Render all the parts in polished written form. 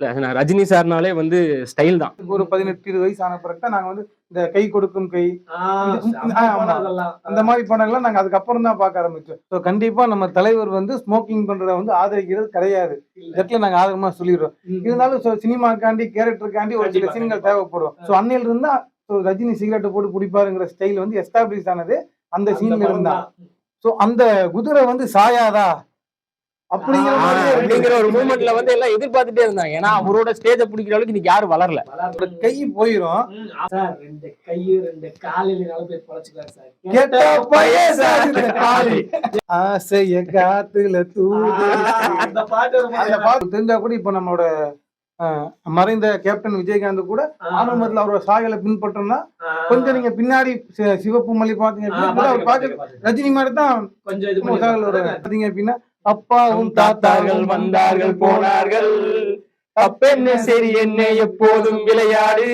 இல்ல ரஜினி சார்னாலே வந்து ஸ்டைல் தான். ஒரு 18, 20 வயசு ஆன பிறகு தான் நாங்க வந்து இந்த கை கொடுக்கும் கை அந்த மாதிரி படங்கள்லாம் நாங்க அதுக்கப்புறம் தான் பார்க்க ஆரம்பிச்சோம். ஸோ கண்டிப்பா நம்ம தலைவர் வந்து ஸ்மோக்கிங் பண்றத வந்து ஆதரிக்கிறது கிடையாது. இடத்துல நாங்க ஆதரமா சொல்லிடுறோம். இருந்தாலும் சினிமாக்காண்டி கேரக்டருக்காண்டி ஒரு சில சீன்கள் தேவைப்படும். ஸோ அன்னையில இருந்தா ரஜினி சிகரெட்டை போட்டு பிடிப்பாருங்கிற ஸ்டைல் வந்து எஸ்டாப்ளிஷ் ஆனது அந்த சீன்ல இருந்தா. ஸோ அந்த குதிரை வந்து சாயாதா அப்படிங்கிற ஒரு மூமெண்ட்ல வந்து எல்லாம் எதிர்பார்த்துட்டே இருந்தாங்க. ஏன்னா அவரோட ஸ்டேஜ பிடிக்கிற அளவுக்கு இன்னைக்கு யாரும் வளரல. கை போயிரும். சார் 2 கை 2 காலில நால போய் பொளச்சுக்கலாம் சார். கேட்ட பையன் சார் இந்த காலி. ஆசைய காத்துல தூது. அந்த பாட்டு தெரிஞ்சா கூட இப்ப நம்மளோட மறைந்த கேப்டன் விஜயகாந்த் கூட ஆரம்பத்துல அவரோட சாயலை பின்பற்றோம்னா கொஞ்சம் நீங்க பின்னாடி சிவப்பு மல்லி பாத்தீங்க ரஜினி மாதிரி தான் கொஞ்சம் பாத்தீங்க அப்படின்னா அப்பாவும் தாத்தார்கள் வந்தார்கள் போனார்கள் அப்பென்ன சரி என்ன எப்போதும் விளையாடு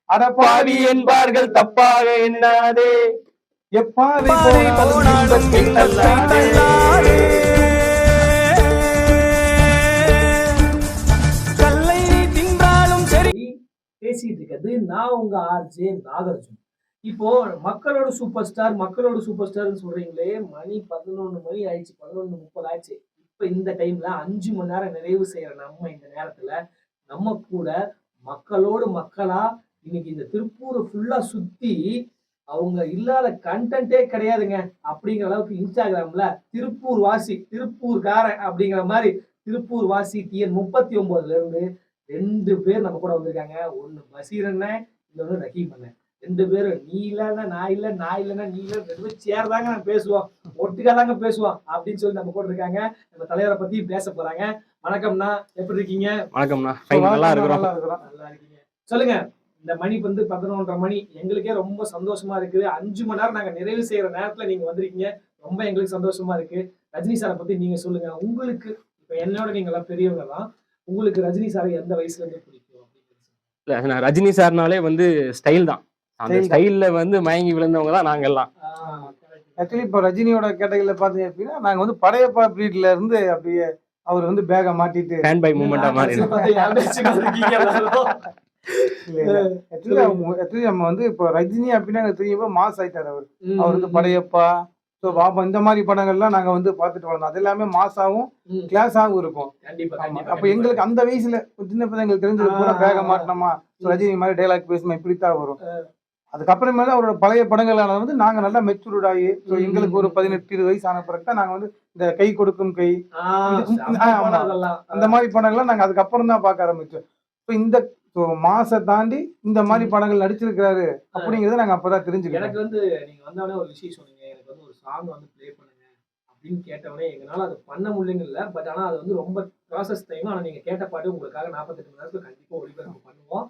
அடப்பாவி என்பார்கள் தப்பாக எண்ணாதே எப்பாவை கல்லை தின்றாலும் சரி பேசிட்டு இருக்கிறது நான் உங்க ஆர்ஜே நாகார்ஜுன். இப்போ மக்களோட சூப்பர் ஸ்டார் சொல்றீங்களே, மணி 11 மணி ஆயிடுச்சு, 11:30 ஆயிடுச்சு. இப்ப இந்த டைம்ல 5 மணி நேரம் நிறைவு செய்யற நம்ம இந்த நேரத்துல நம்ம கூட மக்களோடு மக்களா இன்னைக்கு இந்த திருப்பூரை ஃபுல்லா சுத்தி அவங்க இல்லாத கண்டென்ட்டே கிடையாதுங்க அப்படிங்கிற அளவுக்கு இன்ஸ்டாகிராம்ல திருப்பூர்காரன் அப்படிங்கிற மாதிரி திருப்பூர் வாசி TN 39ல இருந்து 2 பேர் நம்ம கூட வந்திருக்காங்க. ஒன்னு பசீர் அண்ணன், இன்னொன்னு ரஹீம் அண்ணன். 2 பேரும் நீ இல்லன்னா நான் இல்ல, நான் இல்லன்னா நீ இல்ல, 2 பேரும் சேர்தாங்க நாங்க பேசுவோம், ஒட்டுக்கா தாங்க பேசுவோம் அப்படின்னு சொல்லி நம்ம கூட இருக்காங்க. நம்ம தலைவரை பத்தி பேச போறாங்க. வணக்கம்ண்ணா, எப்படி இருக்கீங்க? வணக்கம்ண்ணா, நல்லா இருக்கிறோம். நல்லா இருக்கீங்க. சொல்லுங்க, இந்த மணி வந்து 11:30 மணி, எங்களுக்கே ரொம்ப சந்தோஷமா இருக்குது. 5 மணி நேரம் நாங்க நிறைவு செய்யற நேரத்துல நீங்க வந்திருக்கீங்க, ரொம்ப எங்களுக்கு சந்தோஷமா இருக்கு. ரஜினி சாரை பத்தி நீங்க சொல்லுங்க. உங்களுக்கு இப்ப என்னோட நீங்க எல்லாம் பெரியவங்க தான், உங்களுக்கு ரஜினி சாரை எந்த வயசுல இருந்து பிடிக்கும்? இல்ல ரஜினி சார்னாலே வந்து ஸ்டைல் தான். அந்த ஸ்டைல்ல வந்து மயங்கி விழுந்தவங்க தான் நாங்க எல்லாம். ஆக்சுவலி இப்ப ரஜினியோட கேட்டகரியில பாத்தீங்க அப்படின்னா நாங்க வந்து படையப்பா பீரியட்ல இருந்து அப்படியே அவர் வந்து பேக மாட்டிட்டு ஹேண்ட் பை மூமெண்டா மாறி ஆக்சுவலி நம்ம வந்து இப்போ ரஜினி அப்படின்னா எனக்கு தெரியும் மாஸ் ஆயிட்டாரு. அவர் வந்து படையப்பா, ஸோ பாப்பா இந்த மாதிரி படங்கள்லாம் நாங்க வந்து பார்த்துட்டு வளர்ந்தோம். அது எல்லாமே மாசாவும் கிளாஸாகவும் இருக்கும். அப்ப எங்களுக்கு அந்த வயசுல சின்ன பிள்ளைங்களுக்கு தெரிஞ்சது கூட பேக மாட்டினோமா, ரஜினி மாதிரி டைலாக் பேசுமா இப்படித்தான் வரும். அதுக்கப்புறமே தான் அவரோட பழைய படங்களால வந்து நாங்க நல்லா மெச்சூர்ட் ஆகி எங்களுக்கு ஒரு 18, 20 வயசு ஆன பிறகு தான் நாங்க வந்து இந்த கை கொடுக்கும் கை அந்த மாதிரி படங்கள்லாம் நாங்க அதுக்கப்புறம் தான் பார்க்க ஆரம்பிச்சோம். இப்போ இந்த மாச தாண்டி இந்த மாதிரி படங்கள் நடிச்சிருக்கிறாரு அப்படிங்கறத நாங்க அப்பதான் தெரிஞ்சுக்கிறோம். எனக்கு வந்து நீங்க வந்தவனே ஒரு விஷயம் சொன்னீங்க, எனக்கு வந்து ஒரு சாங் வந்து ப்ளே பண்ணுங்க அப்படின்னு கேட்டவனே எங்களால அது பண்ண முடியலன்னு இல்லை, பட் ஆனா அது வந்து ரொம்ப ப்ராசஸ் டைம். ஆனா நீங்க கேட்ட பாட்டு உங்களுக்காக 48 மணி நேரத்துல கண்டிப்பா ஒளிபரப்பு பண்ணுவோம்.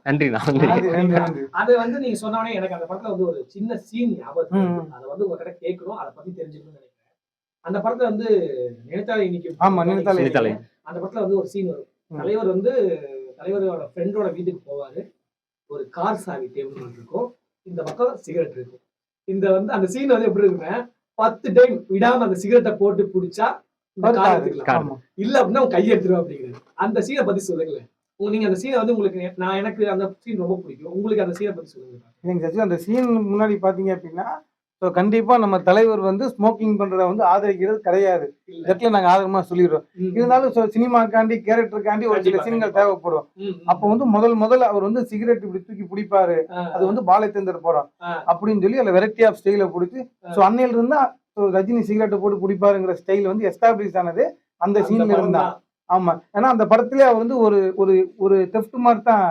அது வந்து நீங்க சொன்னவனே எனக்கு அந்த படத்துல வந்து ஒரு சின்ன சீன் ஞாபகம், அதை வந்து உங்ககிட்ட கேட்கணும், அதை பத்தி தெரிஞ்சுக்கணும்னு நினைக்கிறேன். அந்த படத்துல வந்து நினைத்தாலே இன்னைக்கு அந்த படத்துல வந்து ஒரு சீன் வரும். தலைவர் வந்து தலைவரோட ஃப்ரெண்டோட வீட்டுக்கு போவாரு. ஒரு கார் சாவி டேபிள் இருக்கும், இந்த பக்கம் சிகரெட் இருக்கும். இந்த வந்து அந்த சீன் வந்து எப்படி இருக்குன்னா 10 டைம் விடாம அந்த சிகரெட்டை போட்டு பிடிச்சா இல்ல அப்படின்னா உங்க கையை எடுத்துருவா அப்படிங்கிறது. அந்த சீனை பத்தி சொல்லுங்களேன். நீங்க அந்த சீனை வந்து உங்களுக்கு எனக்கு அந்த சீன் ரொம்ப பிடிக்கும், உங்களுக்கு அந்த சீனை பத்தி சொல்லுங்க. அந்த சீன் முன்னாடி பாத்தீங்க அப்படின்னா கண்டிப்பா நம்ம தலைவர் வந்து ஸ்மோக்கிங் பண்றத வந்து ஆதரிக்கிறது கிடையாது. இடத்துல நாங்க ஆதரமா சொல்லிடுறோம். இருந்தாலும் சினிமாக்காண்டி கேரக்டருக்காண்டி ஒரு சில சீன்கள் தேவைப்படும். அப்ப வந்து முதல் அவர் வந்து சிகரெட் இப்படி தூக்கி பிடிப்பாரு, அது வந்து பாலச்சந்தர் படம் அப்படின்னு சொல்லி அதுல வெரைட்டி ஆஃப் ஸ்டைல பிடிச்சி அன்னையில இருந்தா ரஜினி சிகரெட்டை போட்டு பிடிப்பாருங்கிற ஸ்டைல் வந்து எஸ்டாப்ளிஷ் ஆனது அந்த சீன்ல இருந்தா. ஆமா, ஏன்னா அந்த படத்திலே அவர் வந்து ஒரு தெஃப்ட் மாதிரி தான்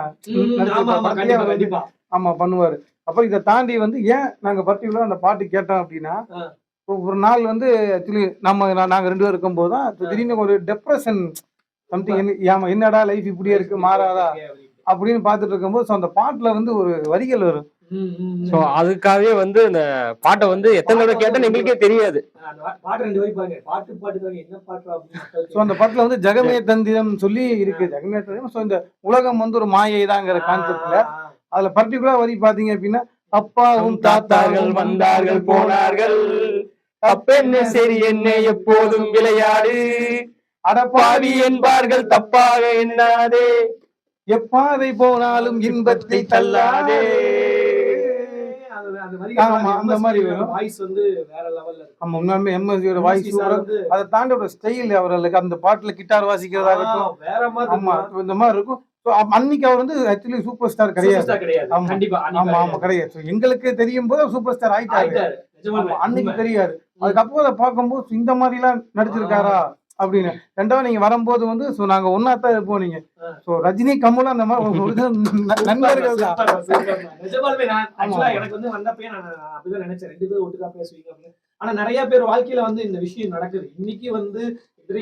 ஆமா பண்ணுவாரு. அப்ப இதை தாண்டி வந்து ஏன் நாங்க பர்டிகுலரா அந்த பாட்டு கேட்டோம் அப்படின்னா, ஒரு நாள் வந்து ஆக்சுவலி நாங்க 2 பேரும் இருக்கும் போதுதான் திடீர்னு ஒரு டெப்ரெஷன் சம்திங், என்னடா லைஃப் இப்படியே இருக்கு மாறாதா அப்படின்னு பாத்துட்டு இருக்கும்போது அந்த பாட்டுல வந்து ஒரு வரிகள் வரும். அதுக்காகவே வந்து இந்த பாட்டை வந்து எத்தனை தடவை கேட்டா எங்களுக்கே தெரியாது. அந்த பாட்டுல வந்து ஜெகமே தந்திரம் சொல்லி இருக்கு. ஜெகமே தந்திரம் இந்த உலகம் வந்து ஒரு மாயை தாங்கிற கான்செப்ட்ல அதுல பர்டிகுலரா வரி பாத்தீங்க அப்படின்னா அப்பாவும் தாத்தார்கள் வந்தார்கள் போனார்கள் அப்பென்ன சரி என்ன எப்போதும் விளையாடு அடப்பாவி என்பார்கள் தப்பாக எண்ணாதே எப்பாதை போனாலும் இன்பத்தை தள்ளாதே. ஆமா, அந்த மாதிரி வரும். வாய்ஸ் வந்து வேற லெவல்ல இருக்கு. ஆமா, உண்மையாலுமே எம்எஸ்வியோட வாய்ஸ் சூப்பரா. அதை தாண்டி ஒரு ஸ்டைல் அவர்களுக்கு அந்த பாட்டுல கிட்டார் வாசிக்கிறதாகட்டும் வேற மாதிரி. ஆமா, இந்த மாதிரி இருக்கும். அன்னைக்கு அவர் வந்து ஆக்சுவலி சூப்பர் ஸ்டார் கிடையாது. ஆமா கிடையாது. எங்களுக்கு தெரியும் போது சூப்பர் ஸ்டார் ஆயிட்டாரு. அன்னைக்கு தெரியாது. அதுக்கப்புறம் அதை பார்க்கும்போது இந்த மாதிரி எல்லாம் நடிச்சிருக்காரா அப்படின்னு. ரெண்டாவது நீங்க வரும்போது வந்து நாங்க ஒன்னாத்தான் இருப்போம். நீங்க ரஜினி கமலும் அந்த மாதிரி நண்பர்கள் தான். எனக்கு வந்து வந்தப்பே நான் அப்படிதான் நினைச்சேன், 2 பேரும் ஒட்டுக்கா பேசுவீங்க அப்படின்னு. ஆனா நிறைய பேர் வாழ்க்கையில வந்து இந்த விஷயம் நடக்குது. இன்னைக்கு வந்து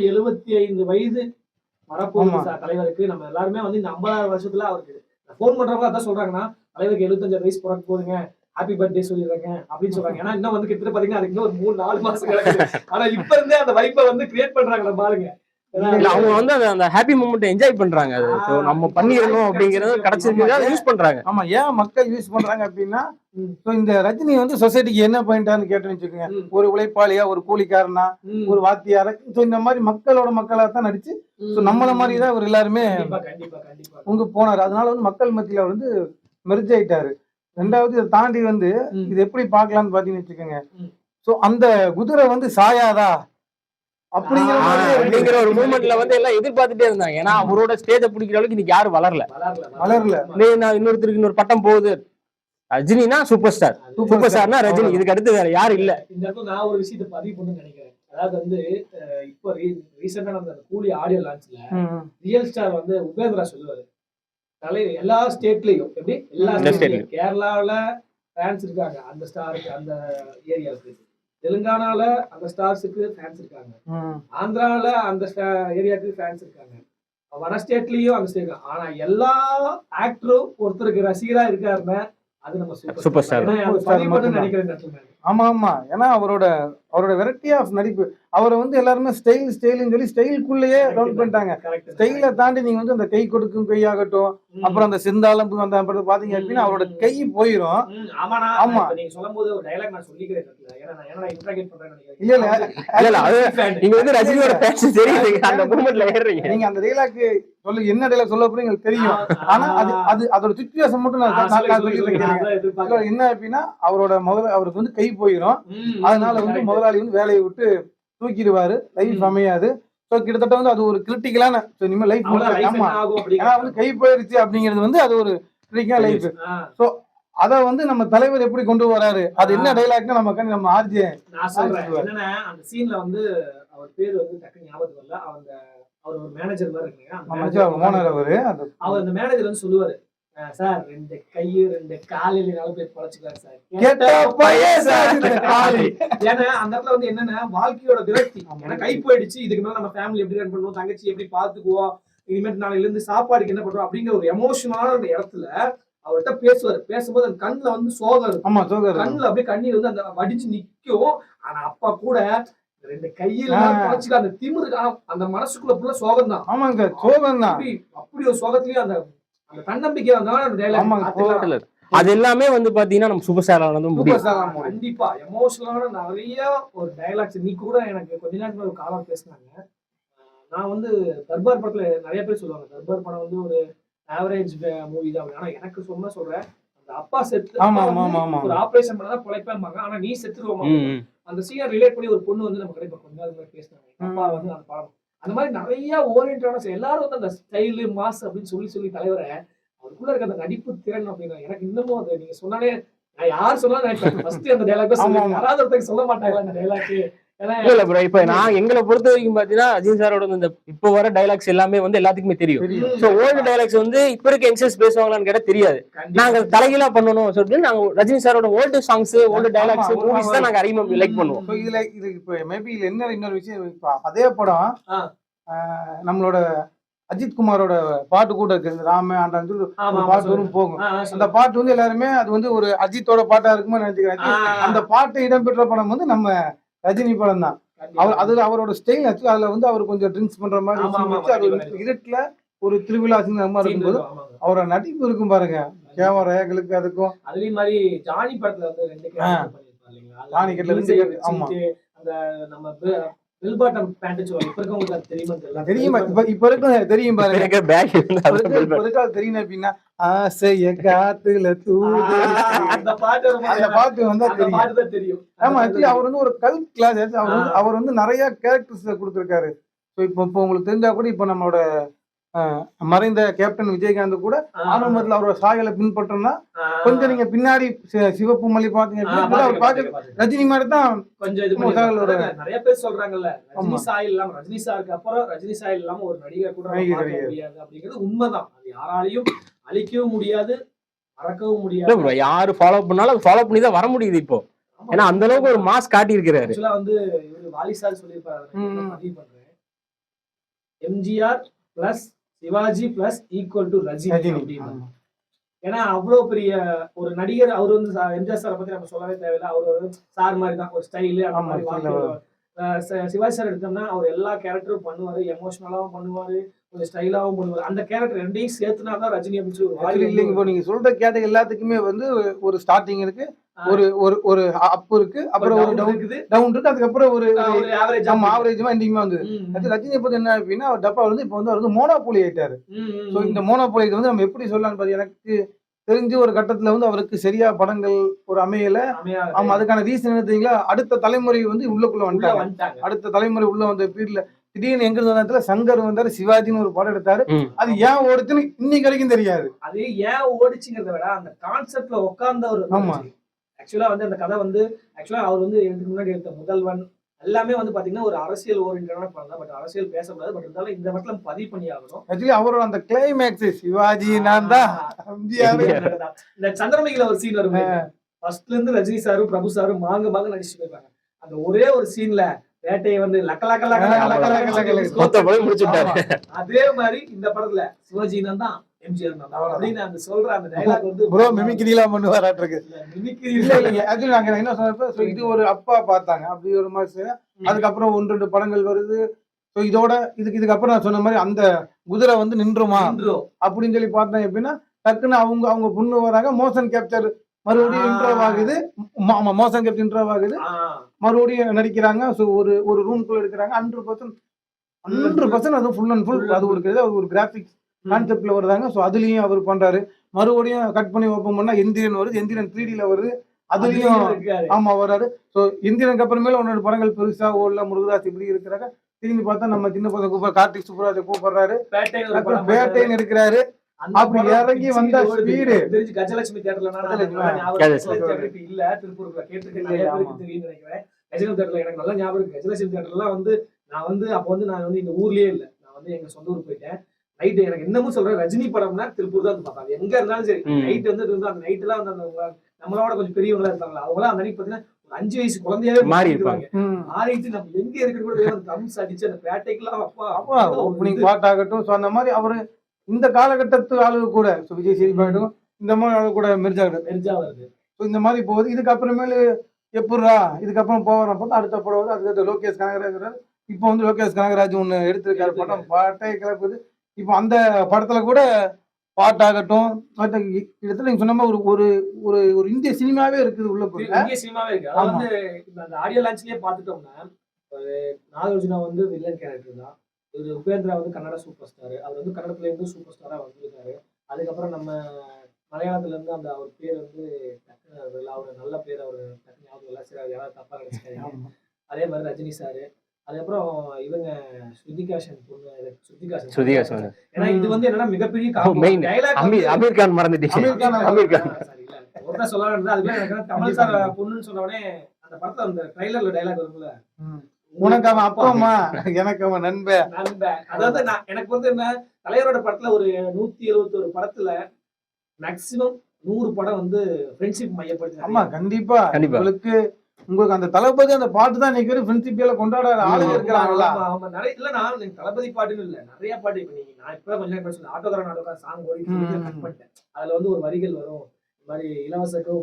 75 வயது வரப்போகுது தலைவருக்கு. நம்ம எல்லாருமே வந்து இந்த 50 வருஷத்துல அவருக்கு போன் பண்றவங்க அதான் சொல்றாங்கன்னா, தலைவருக்கு 75 வயசு பிறக்க போதுங்க, ஹாப்பி பர்த்டே சொல்லிடுறாங்க அப்படின்னு சொல்றாங்க. ஏன்னா இன்னும் வந்து கிட்ட பாத்தீங்கன்னா அதுக்கு ஒரு 3-4 மாசம் கிடக்குது. ஆனா இப்ப இருந்தே அந்த வைப்பை வந்து கிரியேட் பண்றாங்க பாருங்க. அவங்க வந்து அந்த ஹாப்பி மூமெண்ட் என்ஜாய் பண்றாங்க. அது நம்ம பண்ணிடணும் அப்படிங்கறது கிடைச்சிருக்கு, அதை யூஸ் பண்றாங்க. ஆமா, ஏன் மக்கள் யூஸ் பண்றாங்க அப்படின்னா, இந்த ரஜினி வந்து சொசைட்டிக்கு என்ன பாயிண்டான்னு கேட்டேன்னு வச்சுக்கோங்க. ஒரு உழைப்பாளியா, ஒரு கூலிக்காரனா, ஒரு வாத்தியார, இந்த மாதிரி மக்களோட மக்களா தான் நடிச்சு நம்மள மாதிரிதான் இவர் எல்லாருமே உங்க போனாரு. அதனால வந்து மக்கள் மத்தியில அவர் வந்து மெர்ஜ் ஆயிட்டாரு. ரெண்டாவது இதை தாண்டி வந்து இது எப்படி பாக்கலாம்னு பாத்தீங்கன்னு வச்சுக்கோங்க. சோ அந்த குதிரை வந்து சாயாதா அப்படிங்கிற ஒரு மூமெண்ட்ல வந்து எல்லாம் எதிர்பார்த்துட்டே இருந்தாங்க. ஏன்னா அவரோட ஸ்டேஜ பிடிக்கிற அளவுக்கு இன்னைக்கு யாரும் வளரல. இன்னொருத்தருக்கு இன்னொரு பட்டம் போகுது. ரஜினினா சூப்பர் ஸ்டார், சூப்பர் ஸ்டார்னா ரஜினி, இதுக்கு அடுத்து வேற யாரும் இல்ல. இந்த இடத்துல நான் ஒரு விஷயத்தை பதிவு பண்ண நினைக்கிறேன். அதாவது வந்து இப்போ ரீசெண்டா நடந்த கூலி ஆடியோ லான்ச்ல ரியல் ஸ்டார் வந்து உபேந்திரா சொல்லுவாரு, தலைவர் எல்லா ஸ்டேட்லயும் எப்படி எல்லா ஸ்டேட்லயும் கேரளாவில ஃபேன்ஸ் இருக்காங்க அந்த ஸ்டாருக்கு, அந்த ஏரியாவுக்கு. தெலுங்கானால அந்த ஸ்டார்ஸுக்கு ஃபேன்ஸ் இருக்காங்க. ஆந்திரால அந்த ஏரியாவுக்கு ஃபேன்ஸ் இருக்காங்க. வட ஸ்டேட்லயும் அந்த ஸ்டேட். ஆனா எல்லா ஆக்டரும் ஒருத்தருக்கு ரசிகரா இருக்காருன்னா அது நம்ம சூப்பர் ஸ்டார் நினைக்கிறேன். ஆமா ஆமா, ஏன்னா அவரோட வெரைட்டி ஆஃப் நடிப்பு. அவரை வந்து எல்லாருமே ஸ்டைல்னு சொல்லி ஸ்டைலுக்குள்ளேயே டவுன் பண்ணிட்டாங்க. ஸ்டைல தாண்டி நீங்க வந்து அந்த கை கொடுக்கும் கையாகட்டும், அப்புறம் அந்த செந்தாளம்பு அந்த பாத்தீங்க அப்படின்னா அவரோட கை போயிரும். ஆமா, நீங்க சொல்லும் போது ஒரு டயலாக் நான் சொல்லிக்கிறேன். நீங்க அந்த டயலாக் சொல்லு, என்ன டயலாக் சொல்ல போறீங்க தெரியும். ஆனா அது அதோட சிச்சுவேஷன் மட்டும் நான் சொல்லிக்கிறேன். என்ன அப்படின்னா அவருக்கு வந்து கை போயிரும். அதனால வந்து முதலாளி வந்து வேலையை விட்டு தூக்கிடுவாரு. லைஃப் அமையாது. கிட்டத்தட்ட வந்து அது ஒரு கிரிட்டிக்கலான லைஃப். ஆமா, ஏன்னா வந்து கை போயிருச்சு அப்படிங்கிறது வந்து அது ஒரு கிரிட்டிக்கல் லைஃப். சோ அத வந்து நம்ம தலைவர் எப்படி கொண்டு வராரு, அது என்ன டைலாக்னா நம்ம ஆர்ஜே நான் சொல்றேன். என்னன்னா அந்த சீன்ல வந்து அவர் பேர் வந்து டக்கு ஞாபகம் வரல. அவர் ஒரு மேனேஜர் மாதிரி இருக்குங்க. அவர் அந்த மேனேஜர் வந்து சொல்லுவாரு, சார் 2 கை 2 காலில நாலு பேர் பழச்சுக்காரு சார். ஏன்னா அந்த இடத்துல வந்து என்னன்னா வாழ்க்கையோட விரக்தி. ஏன்னா கை போயிடுச்சு, இதுக்கு மேல நம்ம ஃபேமிலி எப்படி ரன் பண்ணுவோம், தங்கச்சி எப்படி பாத்துக்குவோம், இனிமேட்டு நாளையில இருந்து சாப்பாடுக்கு என்ன பண்றோம் அப்படிங்கிற ஒரு எமோஷனலான அந்த இடத்துல அவர்கிட்ட பேசுவாரு. பேசும்போது அந்த கண்ணுல வந்து சோகம் இருக்கும். கண்ணுல அப்படியே கண்ணீர் வந்து அந்த வடிச்சு நிக்கும். ஆனா அப்பா கூட 2 கையில பழச்சுக்க அந்த திமிரு, அந்த மனசுக்குள்ள ஃபுல்லா சோகம் தான். ஆமாங்க, சோகம் தான். அப்படி ஒரு சோகத்திலயும் அந்த தன்னம்பிக்கை அது எல்லாமே வந்து பாத்தீங்கன்னா நம்ம சூப்பர் ஸ்டார் கண்டிப்பா எமோஷனலான நிறைய ஒரு டயலாக்ஸ். நீ கூட எனக்கு கொஞ்ச நேரத்துல ஒரு காலம் பேசினாங்க. நான் வந்து தர்பார் படத்துல நிறைய பேர் சொல்லுவாங்க தர்பார் படம் வந்து ஒரு ஆவரேஜ் மூவி தான். ஆனா எனக்கு சொல்றேன், அந்த அப்பா செத்து ஒரு ஆபரேஷன் பண்ணதான் பொழைப்பாங்க, ஆனா நீ செத்துருவோமா அந்த சீனை ரிலேட் பண்ணி ஒரு பொண்ணு வந்து நம்ம கிடைப்பா கொஞ்ச நேரம் பேசினாங்க. அப்பா வந்து அந்த படம் அந்த மாதிரி நிறைய ஓரியன்டான எல்லாரும் வந்து அந்த ஸ்டைலு மாஸ் அப்படின்னு சொல்லி தலைவரை அதுக்குள்ள இருக்க அந்த நடிப்பு திறன் அப்படின்னா எனக்கு இன்னமும் அது நீங்க சொன்னாலே நான் யார் சொன்னாலும் ஃபர்ஸ்ட் அந்த டைலாக் யாராவது ஒருத்தருக்கு சொல்ல மாட்டாங்களா அந்த டைலாக். இல்ல ப்ரோ, இப்ப நான் எங்களை பொறுத்த வரைக்கும் பாத்தீங்கன்னா அஜித் சாரோட இந்த இப்ப வர டைலாக்ஸ் எல்லாமே வந்து எல்லாத்துக்குமே தெரியும். சோ ஓல்டு டைலாக்ஸ் வந்து இப்ப இருக்க யங்ஸ்டர்ஸ் பேசுவாங்களான்னு கேட்டா தெரியாது. நாங்க தலைகீழா பண்ணணும் சொல்லிட்டு நாங்க ரஜினி சாரோட old songs, old dialogues, movies தான் நாங்க அதிகமா லைக் பண்ணுவோம். இதுல இது இப்ப மேபி இதுல என்ன இன்னொரு விஷயம், அதே படம் நம்மளோட அஜித் குமாரோட பாட்டு கூட இருக்கு, ராம ஆண்டான்னு சொல்லி பாட்டு வரும் போகும். அந்த பாட்டு வந்து எல்லாருமே அது வந்து ஒரு அஜித்தோட பாட்டா இருக்குமோ நினைச்சுக்கிறாங்க. அந்த பாட்டு இடம்பெற்ற படம் வந்து நம்ம ரஜினி படம் தான். அதுல அவரோட ஸ்டைல் ஆச்சு. அதுல வந்து அவர் கொஞ்சம் ட்ரிங்க்ஸ் பண்ற மாதிரி இருட்டுல ஒரு திருவிழா இருக்கும்போது அவரோட நடிப்பு இருக்கும் பாருங்க, கேமரா ஏங்களுக்கு அதுக்கும். அதே மாதிரி ஜானி படத்துல வந்து 2 ஜானி கெட்ல 2 அந்த நம்ம வெல் பாட்டம் பேண்ட் சொல்லுவாங்க. இப்ப இருக்கவங்களுக்கு அது தெரியுமா தெரியல. தெரியுமா இப்ப இருக்க தெரியும் பாருங்க. எனக்கு பேக் இப்ப இருக்கா தெரியும் அப்படின்னா ஆசைய காத்துல தூது அந்த பாட்டு அந்த பாட்டு வந்தா அந்த தெரியும். பாட்டு தான் தெரியும். ஆமா ஆக்சுவலி அவர் வந்து ஒரு கல்ட் கிளாஸ் அவர் வந்து நிறைய கேரக்டர்ஸ் கொடுத்திருக்காரு. இப்போ உங்களுக்கு தெரிஞ்சா கூட இப்போ நம்மளோட மறைந்த கேப்டன் விஜயகாந்த் கூட ஆரம்பத்துல அவரோட சாயலை பின்பற்றோம்னா கொஞ்சம் நீங்க பின்னாடி சிவப்பு மல்லி பாத்தீங்க அப்படின்னா அவர் பாக்க ரஜினி மாதிரி தான் கொஞ்சம் இது பண்ணி நிறைய பேர் சொல்றாங்கல்ல, ரஜினி சாயல் இல்லாம ரஜினி சாருக்கு அப்புறம் ரஜினி சாயல் இல்லாம ஒரு நடிகர் கூட பார்க்க முடியாது அப்படிங்கிறது உண்மைதான். அது யாராலையும் அழிக்கவும் முடியாது, மறக்கவும் முடியாது. யாரு ஃபாலோ பண்ணாலும் அது ஃபாலோ பண்ணி தான் வர முடியுது இப்போ. ஏன்னா அந்த அளவுக்கு ஒரு மாஸ் காட்டி இருக்கிறாரு. ஆக்சுவலா வந்து இவரு வாலி சார் சொல்லியிருப்பாரு, பதிவு பண்றேன், MGR plus Sivaji plus equal to Rajini அப்படின்னு. ஏன்னா அவ்வளவு பெரிய ஒரு நடிகர். அவர் வந்து எம்ஜிஆர் சாரை பத்தி நம்ம சொல்லவே தேவையில்லை. அவர் வந்து சார் மாதிரி தான், ஒரு ஸ்டைலு அந்த மாதிரி. சிவாஜி சார் எடுத்தோம்னா அவர் எல்லா கேரக்டரும் பண்ணுவாரு, எமோஷனலாவும் பண்ணுவாரு, கொஞ்சம் ஸ்டைலாவும் பண்ணுவாரு. அந்த கேரக்டர் ரெண்டையும் சேர்த்துனாதான் ரஜினி அப்படின்னு சொல்லி இல்லைங்க. இப்போ நீங்க சொல்ற கேரக்டர் எல்லாத்துக்குமே வந்து ஒரு ஸ்டார்டிங் இருக்கு, ஒரு ஒரு ஒரு அப் இருக்கு, அப்புறம் ஒரு டவுன் இருக்கு, அதுக்கப்புறம் ஒரு ஆவரேஜ் ஆவரேஜ்மா எண்டிங்மா வந்து. அது ரஜினியை பத்தி என்ன அப்படின்னா அவர் டப்பா வந்து இப்போ வந்து அவர் வந்து மோனோபோலி ஆயிட்டாரு. ஸோ இந்த மோனோபோலி வந்து நம்ம எப்படி சொல்லலாம்னு பாத்தீங்கன்னா, எனக்கு தெரிஞ்சு ஒரு கட்டத்துல வந்து அவருக்கு சரியா படங்கள் ஒரு அமையல. ஆமா, அதுக்கான ரீசன் என்ன தெரியுங்களா? அடுத்த தலைமுறை வந்து உள்ளுக்குள்ள வந்துட்டாங்க. அடுத்த தலைமுறை உள்ள வந்த பீரியட்ல திடீர்னு எங்க இருந்த சங்கர் வந்தாரு, சிவாஜின்னு ஒரு படம் எடுத்தாரு. அது ஏன் ஓடுச்சுன்னு இன்னைக்கு வரைக்கும் தெரியாது. அது ஏன் ஓடிச்சுங்கிறத விட அந்த கான்செப்ட்ல உட்கார்ந்தவர். ஆமா, ஆக்சுவலா வந்து அந்த கதை வந்து ஆக்சுவலா அவர் வந்து இதுக்கு முன்னாடி எடுத்த முதல்வன் எல்லாமே வந்து பாத்தீங்கன்னா ஒரு அரசியல் ஓரியன்டான பண்ணலாம். பட் அரசியல் பேசக்கூடாது. பட் இருந்தாலும் இந்த இடத்துல பதிவு பண்ணி ஆகணும். ஆக்சுவலி அவரோட அந்த கிளைமேக்ஸ் சிவாஜி நான் தான் இந்த சந்திரமுகில ஒரு சீன் வரும். ஃபர்ஸ்ட்ல இருந்து ரஜினி சாரும் பிரபு சாரும் மாங்க நடிச்சுட்டு போயிருப்பாங்க. அந்த ஒரே ஒரு சீன்ல வேட்டையை வந்து அதே மாதிரி இந்த படத்துல சிவாஜி தான் எம்ஜிஆர் அப்படின்னு அந்த சொல்ற அந்த டயலாக் வந்து ப்ரோ மிமிக்ரிலாம் பண்ணுவாராட்டிருக்கு. மிமிக்ரி இல்ல இல்லைங்க. ஆக்சுவலி நாங்க என்ன சொன்னப்ப இது ஒரு அப்பா பார்த்தாங்க அப்படி ஒரு மாதிரி. அதுக்கப்புறம் 1-2 படங்கள் வருது. ஸோ இதோட இதுக்கப்புறம் நான் சொன்ன மாதிரி அந்த குதிரை வந்து நின்றுமா அப்படின்னு சொல்லி பார்த்தேன். எப்படின்னா டக்குன்னு அவங்க பொண்ணு வராங்க, மோஷன் கேப்சர் மறுபடியும் இன்ட்ரோவ் ஆகுது, மோஷன் கேப்சர் இன்ட்ரோவ் ஆகுது, மறுபடியும் நடிக்கிறாங்க. ஸோ ஒரு ரூம்குள்ள எடுக்கிறாங்க. 100% அது ஃபுல் அண்ட் ஃபுல் அது ஒரு கிராபிக்ஸ் கான்செப்ட்ல வருதாங்க. ஸோ அதுலயும் அவர் பண்றாரு. மறுபடியும் கட் பண்ணி ஓப்பன் பண்ணா எந்திரன் வருது, எந்திரன் 3Dல வருது, அதுலயும் ஆமா வராரு. ஸோ எந்திரனுக்கு அப்புறமேல 1-2 படங்கள் பெருசா ஓடல, முருகதாஸ் இப்படி இருக்கிறாங்க. திரும்பி பார்த்தா நம்ம சின்ன பசங்க கூப்பிடுற கார்த்திக் சுப்ராஜ் கூப்பிடுறாரு, பேட்டைன்னு இருக்கிறாரு. அப்படி இறங்கி வந்த ஸ்பீடு கஜலட்சுமி தியேட்டர்ல இல்ல, திருப்பூர்ல கேட்டிருக்கேன், தெரியும் நினைக்கிறேன். கஜலட்சுமி தியேட்டர்ல எனக்கு நல்லா ஞாபகம் இருக்கு. கஜலட்சுமி தியேட்டர்லாம் வந்து நான் வந்து அப்போ வந்து நான் வந்து இந்த ஊர்லயே இல்ல, நான் வந்து எங்க சொந்த ஊர் போயிட்டேன். நைட்டு எனக்கு என்னமும் சொல்றேன், ரஜினி படம்னா திருப்பூர் தான் பார்ப்பாங்க. எங்க இருந்தாலும் சரி நைட் வந்து அந்த நைட் எல்லாம் வந்து அந்த நம்மளோட கொஞ்சம் பெரியவங்களா இருப்பாங்களா, அவங்களாம் அந்த அன்னைக்கு பாத்தீங்கன்னா 5 வயசு குழந்தையாவே மாறி இருப்பாங்க. மாறிட்டு நம்ம எங்க இருக்கிற கூட தம்ஸ் அடிச்சு அந்த பேட்டைக்கெல்லாம் அப்பா ஓப்பனிங் பாட்டாகட்டும். ஸோ அந்த மாதிரி அவரு இந்த காலகட்டத்து ஆளுங்க கூட விஜய் சேதுபதியும் இந்த மாதிரி ஆளு கூட மெர்ஜா வருது. ஸோ இந்த மாதிரி போகுது. இதுக்கப்புறமேலு எப்படா இதுக்கப்புறம் போகிறோம் பார்த்தா அடுத்த படம் வருது. அதுக்கு லோகேஷ் கனகராஜ். இப்போ வந்து லோகேஷ் கனகராஜ் ஒன்று எடுத்திருக்காரு படம், பாட்டை கிளப்புது. இப்போ அந்த படத்துல கூட பாட்டாகட்டும் இடத்துல நீங்க சொன்ன மாதிரி ஒரு ஒரு ஒரு இந்திய சினிமாவே இருக்குது உள்ள போய். இந்திய சினிமாவே இருக்கு. அது வந்து அந்த ஆடியோ லான்ச்லயே பாத்துட்டோம்னா நாகார்ஜுனா வந்து வில்லன் கேரக்டர் தான். ஒரு உபேந்திரா வந்து கன்னட சூப்பர் ஸ்டார். அவர் வந்து கன்னடத்துல இருந்து சூப்பர் ஸ்டாரா வந்திருக்காரு. அதுக்கப்புறம் நம்ம மலையாளத்துல இருந்து அந்த அவர் பேர் வந்து டக்குன்னு அவர் நல்ல பேர் அவர் டக்குனு ஞாபகம் இல்லை, சரி யாராவது தப்பா நினைச்சுக்காங்க. அதே மாதிரி ரஜினி சாரு, அதுக்கப்புறம் இவங்க ஸ்ருதிகாசன் பொண்ணு ஸ்ருதிகாசன். ஏன்னா இது வந்து என்னன்னா மிகப்பெரிய அமீர் கான் மறந்துட்டீங்க. ஒருத்தர் சொல்ல வேண்டியது அதுக்குள்ள எனக்கு கமல் சார் பொண்ணுன்னு சொன்ன உடனே அந்த படத்துல அந்த ட்ரைலர்ல டைலாக் வரும்ல, உனக்கு அவன் அப்பா அம்மா எனக்கு அவன் நண்பன். அதாவது எனக்கு வந்து என்ன தலைவரோட படத்துல ஒரு 171 படத்துல மேக்சிமம் 100 படம் வந்து ஃப்ரெண்ட்ஷிப் மையப்படுத்தி. ஆமா கண்டிப்பா உங்களுக்கு அந்த தளபதி அந்த பாட்டு தான் இன்னைக்கு ஃப்ரெண்ட்ஷிப்ல கொண்டாடுற ஆளுங்க இருக்கிறாங்களா? ஆமா நிறைய இல்ல, நான் தளபதி பாட்டுன்னு இல்ல, நிறைய பாட்டு. இப்ப நீங்க நான் இப்ப கொஞ்ச நேரம் சொன்ன ஆட்டோகிராஃப் சாங் ஓடிட்டு கட் பண்ணிட்டேன். அதுல வந்து ஒரு வரிகள் வரும், இந்த மாதிரி இலவசக்கும்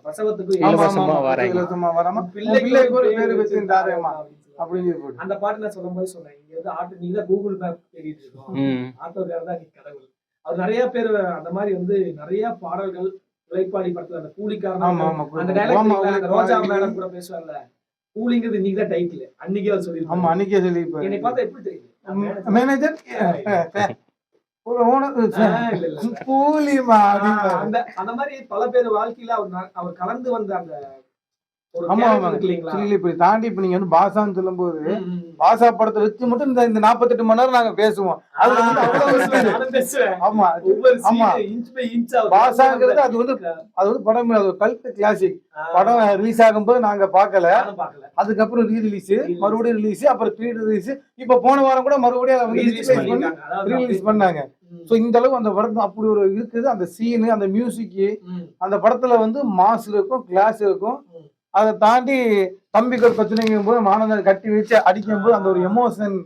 பிரசவத்துக்கும் இலவசமா வராம பிள்ளைக்கு ஒரு பேரு வச்சிருந்தாரேமா அப்படின்னு அந்த பாட்டு நான் சொல்லும் போது சொன்னேன். இங்க வந்து ஆட்டோ நீங்க தான் கூகுள் மேப் தேடிட்டு இருக்கோம், ஆட்டோகிராஃப் தான் கடவுள். அவர் நிறைய பேர் அந்த மாதிரி வந்து நிறைய பாடல்கள் உழைப்பாளி படத்துல அந்த கூலிக்காரன் அந்த டைலாக் ரோஜா மேடம் கூட பேசுவார்ல, கூலிங்கிறது இன்னைக்கு தான் டைட்டில், அன்னைக்கே அவர் ஆமா சொல்லியிருப்பாரு. அன்னைக்கே சொல்லியிருப்பாரு. என்னை பார்த்தா எப்படி தெரியுது? நான் manager. மேனேஜர் ஒரு ஓனர் இல்ல, இல்ல. கூலிமா அப்படிம்பாரு. அந்த மாதிரி பல பேர் வாழ்க்கையில அவர் கலந்து வந்த அந்த ஒரு ஆமா character ஆமாங்க. இருக்கு இல்லைங்களா? சொல்லி இப்படி தாண்டி இப்ப நீங்க வந்து பாசான்னு சொல்லும்போது ம். பாசா படத்தை வச்சு மட்டும் இந்த 48 மணி நேரம் நாங்க பேசுவோம். அதுல வந்து அவ்வளவு இருக்குது. நானும் பேசுவேன். ஆமா ஒவ்வொரு ஆமா. scene inch by inch அவர் பாசாங்கிறது அது வந்து படம் அது ஒரு கல்ட் கிளாசிக். படம் ரிலீஸ் ஆகும்போது நாங்க பார்க்கல. நானும் பார்க்கல. அதுக்கப்புறம் ரீ-ரிலீஸ், மறுபடியும் ரிலீஸ், அப்புறம் ரிலீஸ். இப்ப போன வாரம் கூட மறுபடியும் அதை வந்து Release digitalize பண்ணி பண்ணிருக்காங்க. அதாவது ரீ-ரிலீஸ் பண்ணாங்க. ம். சோ இந்த அளவுக்கு அந்த படம் அப்படி ஒரு இருக்குது. அந்த சீனு, அந்த மியூசிக், ம். அந்த படத்துல வந்து மாஸ் இருக்கும், கிளாஸ் இருக்கும். ம். அதை தாண்டி தம்பிக்கு ஒரு பிரச்சனைங்கும் போது மானந்தர் கட்டி வச்சு அடிக்கும் போது அந்த ஒரு எமோஷன்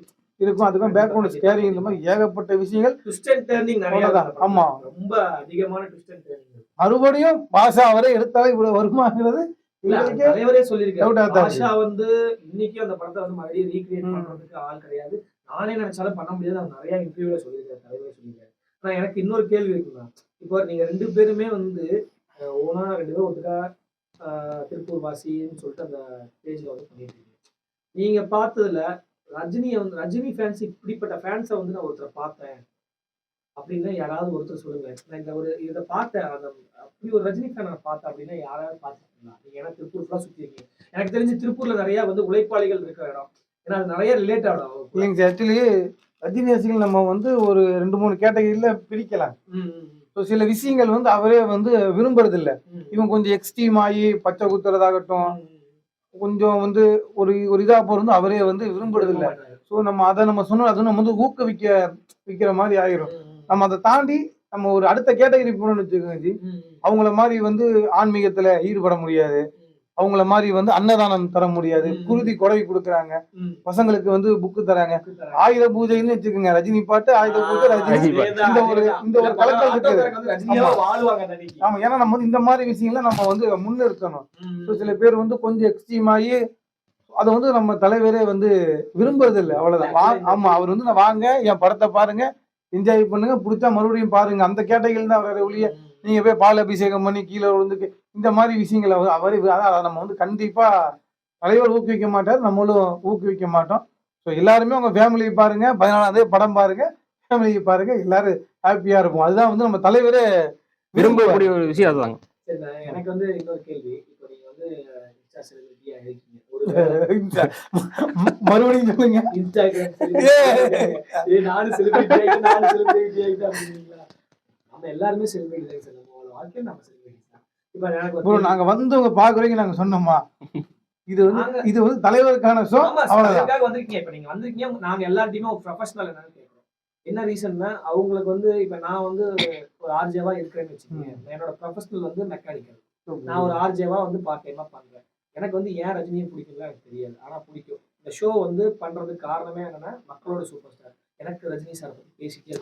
இருக்கும். அதுக்கும் பேக்ரவுண்ட் ஸ்கேரிங், இந்த மாதிரி ஏகப்பட்ட விஷயங்கள். ட்விஸ்ட் அண்ட் டர்னிங் நிறைய அவ்வளவுதான். இருக்கு. ஆமா. ரொம்ப அதிகமான ட்விஸ்ட் அண்ட் டர்னிங். மறுபடியும் பாஷா அவரே எடுத்தாலே இவ்வளவு வருமாங்கிறது இல்ல, எங்களுக்கே தலைவரே சொல்லியிருக்காரு. doubt ஆ தான் இருக்கு. ஆஷா வந்து இன்னைக்கு அந்த படத்தை வந்து மறுபடியும் ரீக்ரியேட் பண்றதுக்கு ஆள் கிடையாது. நானே நினைச்சாலும் பண்ண முடியாது. அவர் நிறைய இன்டர்வியூல சொல்லியிருக்காரு, தலைவரே சொல்லியிருக்காரு. ஆனா எனக்கு இன்னொரு கேள்வி இருக்குண்ணா. இப்போ நீங்க 2 பேருமே வந்து ஓனா 2 பேரும் ஒட்டுக்கா திருப்பூர் வாசின்னு சொல்லிட்டு அந்த பேஜ்ல வந்து பண்ணிட்டு இருக்கீங்க. நீங்க பார்த்ததுல ரஜினி ஃபேன்ஸ், இப்படிப்பட்ட ஃபேன்ஸை வந்து நான் ஒருத்தரை பார்த்தேன் அப்படின்னா யாராவது ஒருத்தர் சொல்லுங்க. நான் இந்த ஒரு இதை பார்த்தேன், அந்த அப்படி ஒரு ரஜினி ஃபேன் நான் பார்த்தேன் அப்படின்னா யாராவது பார்த்துருக்கீங்களா? நீங்க ஏன்னா திருப்பூர் ஃபுல்லா சுத்தி இருக்கீங்க. எனக்கு தெரிஞ்சு திருப்பூர்ல நிறைய வந்து உழைப்பாளிகள் இருக்கிற இடம். ஏன்னா அது நிறைய ரிலேட் ஆகும். இல்லைங்க ஆக்சுவலி ரஜினி ரசிகர்கள் நம்ம வந்து ஒரு 2-3 கேட்டகரியில பிரிக்கலாம். ஸோ சில விஷயங்கள் வந்து அவரே வந்து விரும்புறது இல்லை. இவன் கொஞ்சம் எக்ஸ்ட்ரீம் ஆகி பச்சை குத்துறதாகட்டும், கொஞ்சம் வந்து ஒரு ஒரு இதா போறது அவரே வந்து விரும்புறது இல்லை. ஸோ நம்ம அதை நம்ம சொன்னோம், அது நம்ம வந்து வைக்கிற மாதிரி ஆயிரும். நம்ம அதை தாண்டி நம்ம ஒரு அடுத்த கேட்டகரி போனோம்னு வச்சுக்கோங்க, அவங்கள மாதிரி வந்து ஆன்மீகத்துல ஈடுபட முடியாது, அவங்கள மாதிரி வந்து அன்னதானம் தர முடியாது, குருதி கொடை கொடுக்குறாங்க, பசங்களுக்கு வந்து புக்கு தராங்க, ஆயுத பூஜைன்னு வச்சுக்கோங்க, ரஜினி பாட்டு ஆயுத பூஜை ரஜினி, இந்த ஒரு கலக்கல் இருக்குது. ஆமா, ஏன்னா நம்ம வந்து இந்த மாதிரி விஷயங்களை நம்ம வந்து முன்னிறுத்தணும். சில பேர் வந்து கொஞ்சம் எக்ஸ்ட்ரீம் ஆகி அதை வந்து நம்ம தலைவரே வந்து விரும்புறது இல்லை, அவ்வளவுதான். ஆமா, அவர் வந்து நான் வாங்க என் படத்தை பாருங்க, என்ஜாய் பண்ணுங்க, பிடிச்சா மறுபடியும் பாருங்க, அந்த கேட்டகரியில் தான் அவரை ஒழிய நீங்க போய் பால் அபிஷேகம் பண்ணி கீழே விழுந்து இந்த மாதிரி விஷயங்களை அவரே அதை நம்ம வந்து கண்டிப்பா தலைவர் ஊக்குவிக்க மாட்டார், நம்மளும் ஊக்குவிக்க மாட்டோம். ஸோ எல்லாருமே உங்க ஃபேமிலியை பாருங்க, 14ஆம் தேதி படம் பாருங்க, ஃபேமிலியை பாருங்க, எல்லாரும் ஹாப்பியா இருக்கும். அதுதான் வந்து நம்ம தலைவரே விரும்பக்கூடிய ஒரு விஷயம் அதுதாங்க. எனக்கு வந்து இன்னொரு கேள்வி. இப்போ நீங்க வந்து இன்ஸ்டா செலிபிரிட்டியா இருக்கீங்க, மறுபடியும் சொல்லுங்க. நானும் செலிபிரிட்டி ஆகிட்டேன். நம்ம எல்லாருமே செலிபிரிட்டி தான் சார். நம்ம வாழ்க்கையில நம்ம செலிபிரிட்டி தான். இப்போ எனக்கு நாங்க வந்து உங்க பாக்குறீங்க, நாங்க சொன்னோமா இது வந்து தலைவருக்கான ஷோ, அவ்வளவுதான். வந்திருக்கீங்க. இப்ப நீங்க வந்திருக்கீங்க, நாங்க எல்லார்ட்டையுமே ஒரு ப்ரொஃபஷனல் என்னன்னு கேட்கிறோம். என்ன ரீசன்னா அவங்களுக்கு வந்து இப்ப நான் வந்து ஒரு ஆர்ஜேவா இருக்கிறேன்னு வச்சுக்கோங்க. என்னோட ப்ரொஃபஷனல் வந்து மெக்கானிக்கல். நான் ஒரு ஆர்ஜேவா வந்து பார்ட் டைமா பண்றேன். எனக்கு வந்து ஏன் ரஜினியை பிடிக்கும்ல எனக்கு தெரியாது, ஆனா பிடிக்கும். இந்த ஷோ வந்து பண்றதுக்கு காரணமே என்னன்னா மக்களோட சூப்பர் ஸ்டார். எனக்கு ரஜினி சார் பத்தி பேசிட்டே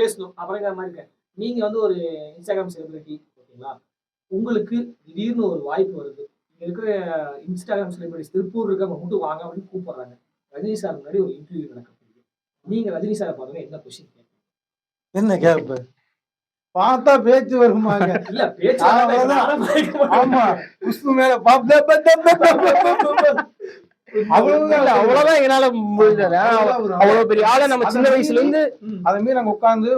பேசணும் அப்படிங்கிற மாதிரி இருக்கேன். நீங்க வந்து ஒரு இன்ஸ்டாகிராம் செலிபிரிட்டி, ஓகேங்களா? உங்களுக்கு திடீர்னு ஒரு வாய்ப்பு வருது, இங்க இருக்கிற இன்ஸ்டாகிராம் செலிபிரிட்டிஸ் திருப்பூர் இருக்கவங்க மட்டும் வாங்க அப்படின்னு கூப்பிடுறாங்க. ரஜினி சார் முன்னாடி ஒரு இன்டர்வியூ நடக்குது. நீங்க ரஜினி சாரை பாருங்க, என்ன கொஸ்டின் கேட்பீங்க? என்ன கேட்ப? பார்த்தா பேச்சு வருமாங்க. இல்ல பேச்சு ஆமா, குஷ்பு மேல அவ்வளவுதான் என்னால முடிஞ்சது. அவ்வளவு பெரிய ஆளை நம்ம சின்ன வயசுல இருந்து அதை மீறி நாங்க உட்காந்து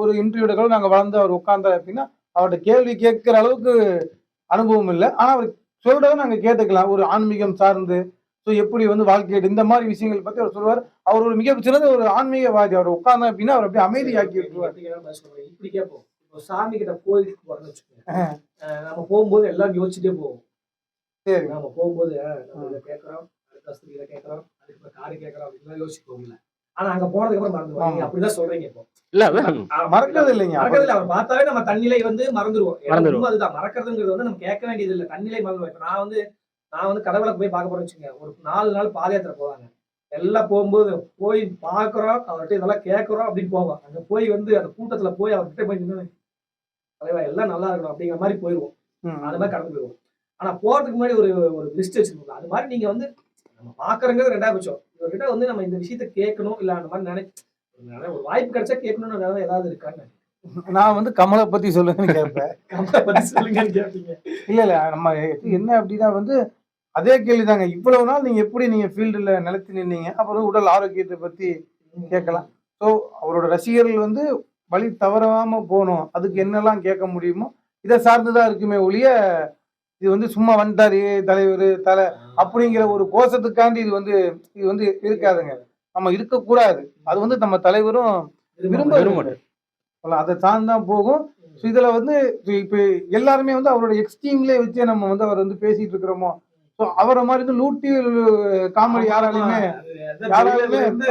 ஒரு இன்டர்வியூ எடுக்கிறோம். நாங்க வளர்ந்து அவர் உட்கார்ந்தார் அப்படின்னா அவர்கிட்ட கேள்வி கேட்கிற அளவுக்கு அனுபவம் இல்லை, ஆனா அவர் சொல்றதை நாங்க கேட்டுக்கலாம். ஒரு ஆன்மீகம் சார்ந்து எப்படி வந்து வாழ்க்கை இந்த மாதிரி விஷயங்கள் பத்தி அவர் சொல்லுவார். அவர் ஒரு மிக சிறந்த ஒரு ஆன்மீகவாதி. அவர் உட்கார்ந்தா அப்படின்னா அவர் அப்படியே அமைதியாக்கி விட்டுருவார். இப்படி கேட்போம். இப்போ சாமி கிட்ட கோயிலுக்கு போறோம்னு வச்சுக்கோங்க, நம்ம போகும்போது எல்லாம் யோசிச்சுட்டே போவோம். சரி, நம்ம போகும்போது நம்ம இதை கேட்கறோம், அடுத்த இதை கேட்கறோம், அதுக்கு காரு கேட்கறோம் அப்படின்னா யோசிச்சுக்கோங்களேன். ஆனா அங்க போனதுக்கு அப்புறம் மறந்துடுவோம். நீங்க அப்படிதான் சொல்றீங்க. இப்போ இல்ல மறக்கிறது இல்லைங்க, மறக்கிறது இல்ல. அவர் பார்த்தாவே நம்ம தண்ணிலை வந்து மறந்துடுவோம். அதுதான் மறக்கிறதுங்கிறது வந்து நம்ம கேட்க வேண்டியது இல்லை, தண்ணிலை மறந்துடுவோம். இப்ப நான் வந்து கடவுளை போய் பார்க்க போறேன்னு வச்சுங்க, ஒரு 4 நாள் பாத யாத்திரை போவாங்க. எல்லாம் போகும்போது போய் பாக்குறோம், அவர்கிட்ட இதெல்லாம் கேட்கறோம் அப்படின்னு போவோம். அங்க போய் வந்து அந்த கூட்டத்துல போய் அவர்கிட்ட போய் நின்று தலைவா எல்லாம் நல்லா இருக்கணும் அப்படிங்கிற மாதிரி போயிடுவோம். அது மாதிரி கடந்து போயிடுவோம். ஆனா போறதுக்கு முன்னாடி ஒரு லிஸ்ட் வச்சிருக்கோம். அது மாதிரி நீங்க வந்து நம்ம பாக்குறங்கிறது 2வது பட்சம். இவர்கிட்ட வந்து நம்ம இந்த விஷயத்த கேட்கணும், இல்ல அந்த மாதிரி ஒரு வாய்ப்பு கிடைச்சா கேட்கணும்னு ஏதாவது இருக்கான்னு. நான் வந்து கமலை பத்தி சொல்லுங்கன்னு கேட்பேன். கமலை பத்தி சொல்லுங்கன்னு கேட்பீங்க. இல்ல நம்ம என்ன அப்படின்னா வந்து அதே கேள்விதாங்க. இவ்வளவு நாள் நீங்க எப்படி நீங்க ஃபீல்டுல நிலைத்து நின்னீங்க? அப்புறம் உடல் ஆரோக்கியத்தை பத்தி கேட்கலாம். ஸோ அவரோட ரசிகர்கள் வந்து வழி தவறாம போணும். அதுக்கு என்னெல்லாம் கேட்க முடியுமோ இதை சார்ந்துதான் இருக்குமே ஒழிய இது வந்து சும்மா வந்துட்டாரு தலைவர் தலை அப்படிங்கிற ஒரு கோஷத்துக்காண்டி இது வந்து இருக்காதுங்க. நம்ம இருக்கக்கூடாது. அது வந்து நம்ம தலைவரும் விரும்ப அதை சார்ந்தான் போகும். ஸோ இதுல வந்து இப்ப எல்லாருமே வந்து அவரோட எக்ஸ்ட்ரீம்லயே வச்சே நம்ம வந்து அவர் வந்து பேசிட்டு இருக்கிறோமோ. ஸோ அவரை மாதிரி வந்து லூட்டி காமெடி யாராலையுமே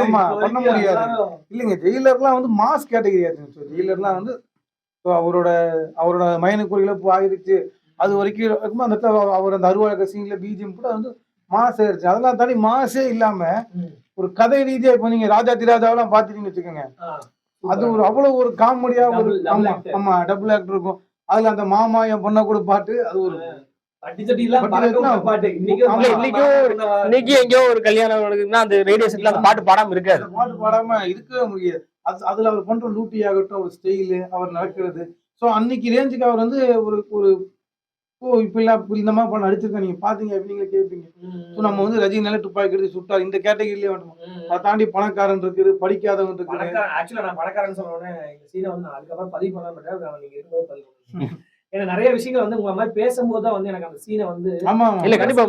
ஆமா பண்ண முடியாது. இல்லைங்க, ஜெயிலர்லாம் வந்து மாஸ் கேட்டகரி ஆச்சுங்க. ஜெயிலர்லாம் வந்து அவரோட மயனுக்கு இழப்பு ஆகிருச்சு. அது வரைக்கும் இருக்கும்போது அந்த இடத்துல அவர் அந்த அருவாழக சீன்ல பிஜிஎம் கூட வந்து மாஸ் ஆயிடுச்சு. அதெல்லாம் தாண்டி மாஸே இல்லாம ஒரு கதை ரீதியா இப்போ நீங்க ராஜா திராஜாவெல்லாம் பாத்துட்டீங்கன்னு வச்சுக்கோங்க. அது ஒரு அவ்வளவு ஒரு காமெடியா ஒரு ஆமா டபுள் ஆக்டர் இருக்கும். அதுல அந்த மாமா என் பொண்ணை கூட பாட்டு அது ஒரு இன்னைக்கு எங்கேயோ ஒரு கல்யாணம் அந்த ரேடியோ செட்ல அந்த பாட்டு பாடாம இருக்காது. பாட்டு பாடாம இருக்கவே முடியாது. அதுல அவர் பண்ற லூட்டி ஆகட்டும், ஒரு ஸ்டைலு, அவர் நடக்கிறது. சோ அன்னைக்கு ரேஞ்சுக்கு அவர் வந்து ஒரு இப்ப இந்த மாதிரி படம் நடிச்சிருக்கேன் நீங்க பாத்தீங்க அப்படின்னு கேட்பீங்க. நம்ம வந்து ரஜினியால துப்பாக்கி எடுத்து சுட்டார் இந்த கேட்டகரியிலே வேணும். அதை தாண்டி பணக்காரன் இருக்குது, படிக்காதவன் இருக்குது. ஆக்சுவலா நான் பணக்காரன் சொன்னோடனே இந்த சீனை வந்து நான் அதுக்கப்புறம் பதிவு பண்ண மாட்டேன். நீங்க இருக்கும்போது பதிவு பண்ணுங்க. ஏன்னா நிறைய விஷயங்கள் வந்து உங்களை மாதிரி பேசும்போது தான் வந்து எனக்கு அந்த சீனை வந்து இல்ல கண்டிப்பா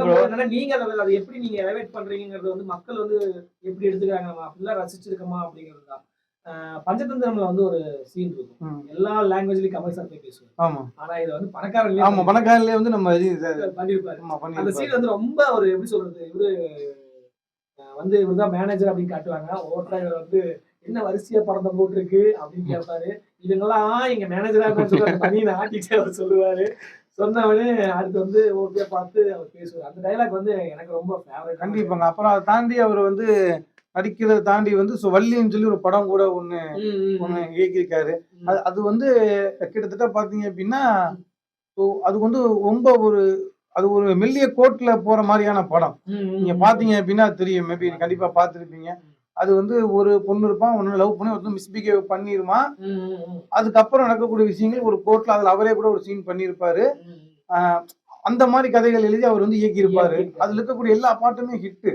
நீங்க அதை எப்படி நீங்க எலவேட் பண்றீங்கிறது வந்து மக்கள் வந்து எப்படி எடுத்துக்கிறாங்க, நம்ம அப்படிலாம் ரசிச்சிருக்கோமா அப்படிங்கிறது தான். பஞ்சதந்திரம்ல வந்து ஒரு சீன் இருக்கும். எல்லா லாங்குவேஜ்லயும் கமல் சார் போய் பேசுவார். ஆமா. ஆனா இது வந்து பணக்காரன்லயே வந்து நம்ம பண்ணிருப்பாரு. அந்த சீன் வந்து ரொம்ப ஒரு எப்படி சொல்றது, இவருதான் மேனேஜர் அப்படின்னு காட்டுவாங்க. ஒவ்வொருத்தர் இவர் வந்து என்ன வரிசையா படத்தை போட்டிருக்கு அப்படின்னு கேட்பாரு. இவங்கெல்லாம் எங்க மேனேஜரா பண்ணி ஆட்டிட்டு அவர் சொல்லுவாரு. சொன்னவனே அடுத்து வந்து ஓகே பார்த்து அவர் பேசுவார். அந்த டைலாக் வந்து எனக்கு ரொம்ப ஃபேவரட். கண்டிப்பாங்க. அப்புறம் அதை தாண்டி அவர் வந்து நடிக்கிறத தாண்டி வந்து வள்ளின்னு சொல்லி ஒரு படம் கூட ஒண்ணு இயக்கியிருக்காரு. அது வந்து கிட்டத்தட்ட பாத்தீங்க அப்படின்னா அது வந்து ரொம்ப அது ஒரு மெல்லிய கோட்ல போற மாதிரியான படம். நீங்க பாத்தீங்க அப்படின்னா தெரியும். மேபி கண்டிப்பா பாத்துருப்பீங்க. அது வந்து ஒரு பொண்ணு இருப்பான், ஒன்னு லவ் பண்ணி ஒருத்தர் மிஸ்பிஹேவ் பண்ணிருமா. அதுக்கப்புறம் நடக்கக்கூடிய விஷயங்கள் ஒரு கோர்ட்ல அதுல அவரே கூட ஒரு சீன் பண்ணிருப்பாரு. அந்த மாதிரி கதைகள் எழுதி அவர் வந்து இயக்கி இருப்பாரு. அதுல இருக்கக்கூடிய எல்லா பாட்டுமே ஹிட்,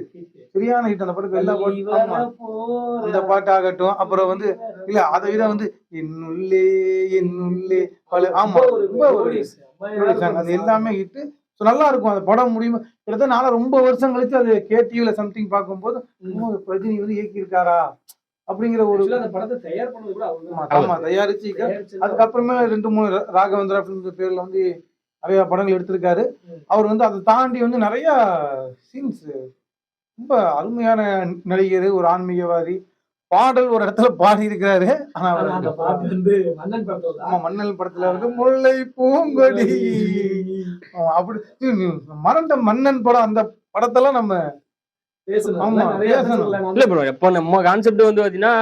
சரியான ஹிட். அந்த பாட்டுக்கு எல்லா பாட்டும் அந்த பாட்டு ஆகட்டும். அப்புறம் வந்து இல்ல அதை விட வந்து என்னுள்ளே ஆமா அது எல்லாமே ஹிட். நல்லா இருக்கும் அந்த படம். முடியும் கிட்டத்தட்ட நாளை ரொம்ப வருஷம் கழிச்சு அது கேடிவில சம்திங் பார்க்கும்போது ரஜினி வந்து இயக்கி இருக்காரா அப்படிங்கிற ஒரு படத்தை தயார் பண்ணது கூட ஆமா தயாரிச்சு அதுக்கப்புறமே 2-3 ராகவேந்திரா பேர்ல வந்து நிறைய படங்கள் எடுத்திருக்காரு. அவர் வந்து அதை தாண்டி வந்து நிறைய சீன்ஸ் ரொம்ப அருமையான நடிகர், ஒரு ஆன்மீகவாதி. பாடல் ஒரு இடத்துல பாடி இருக்கிறாரு. ஆனா மன்னன் படத்துல வந்து முல்லை பூங்கொடி அப்படி மறந்த மன்னன் படம், அந்த படத்தெல்லாம் நம்ம இல்ல ப்ரோ. எப்ப நம்ம கான்செப்ட் வந்து பாத்தீங்கன்னா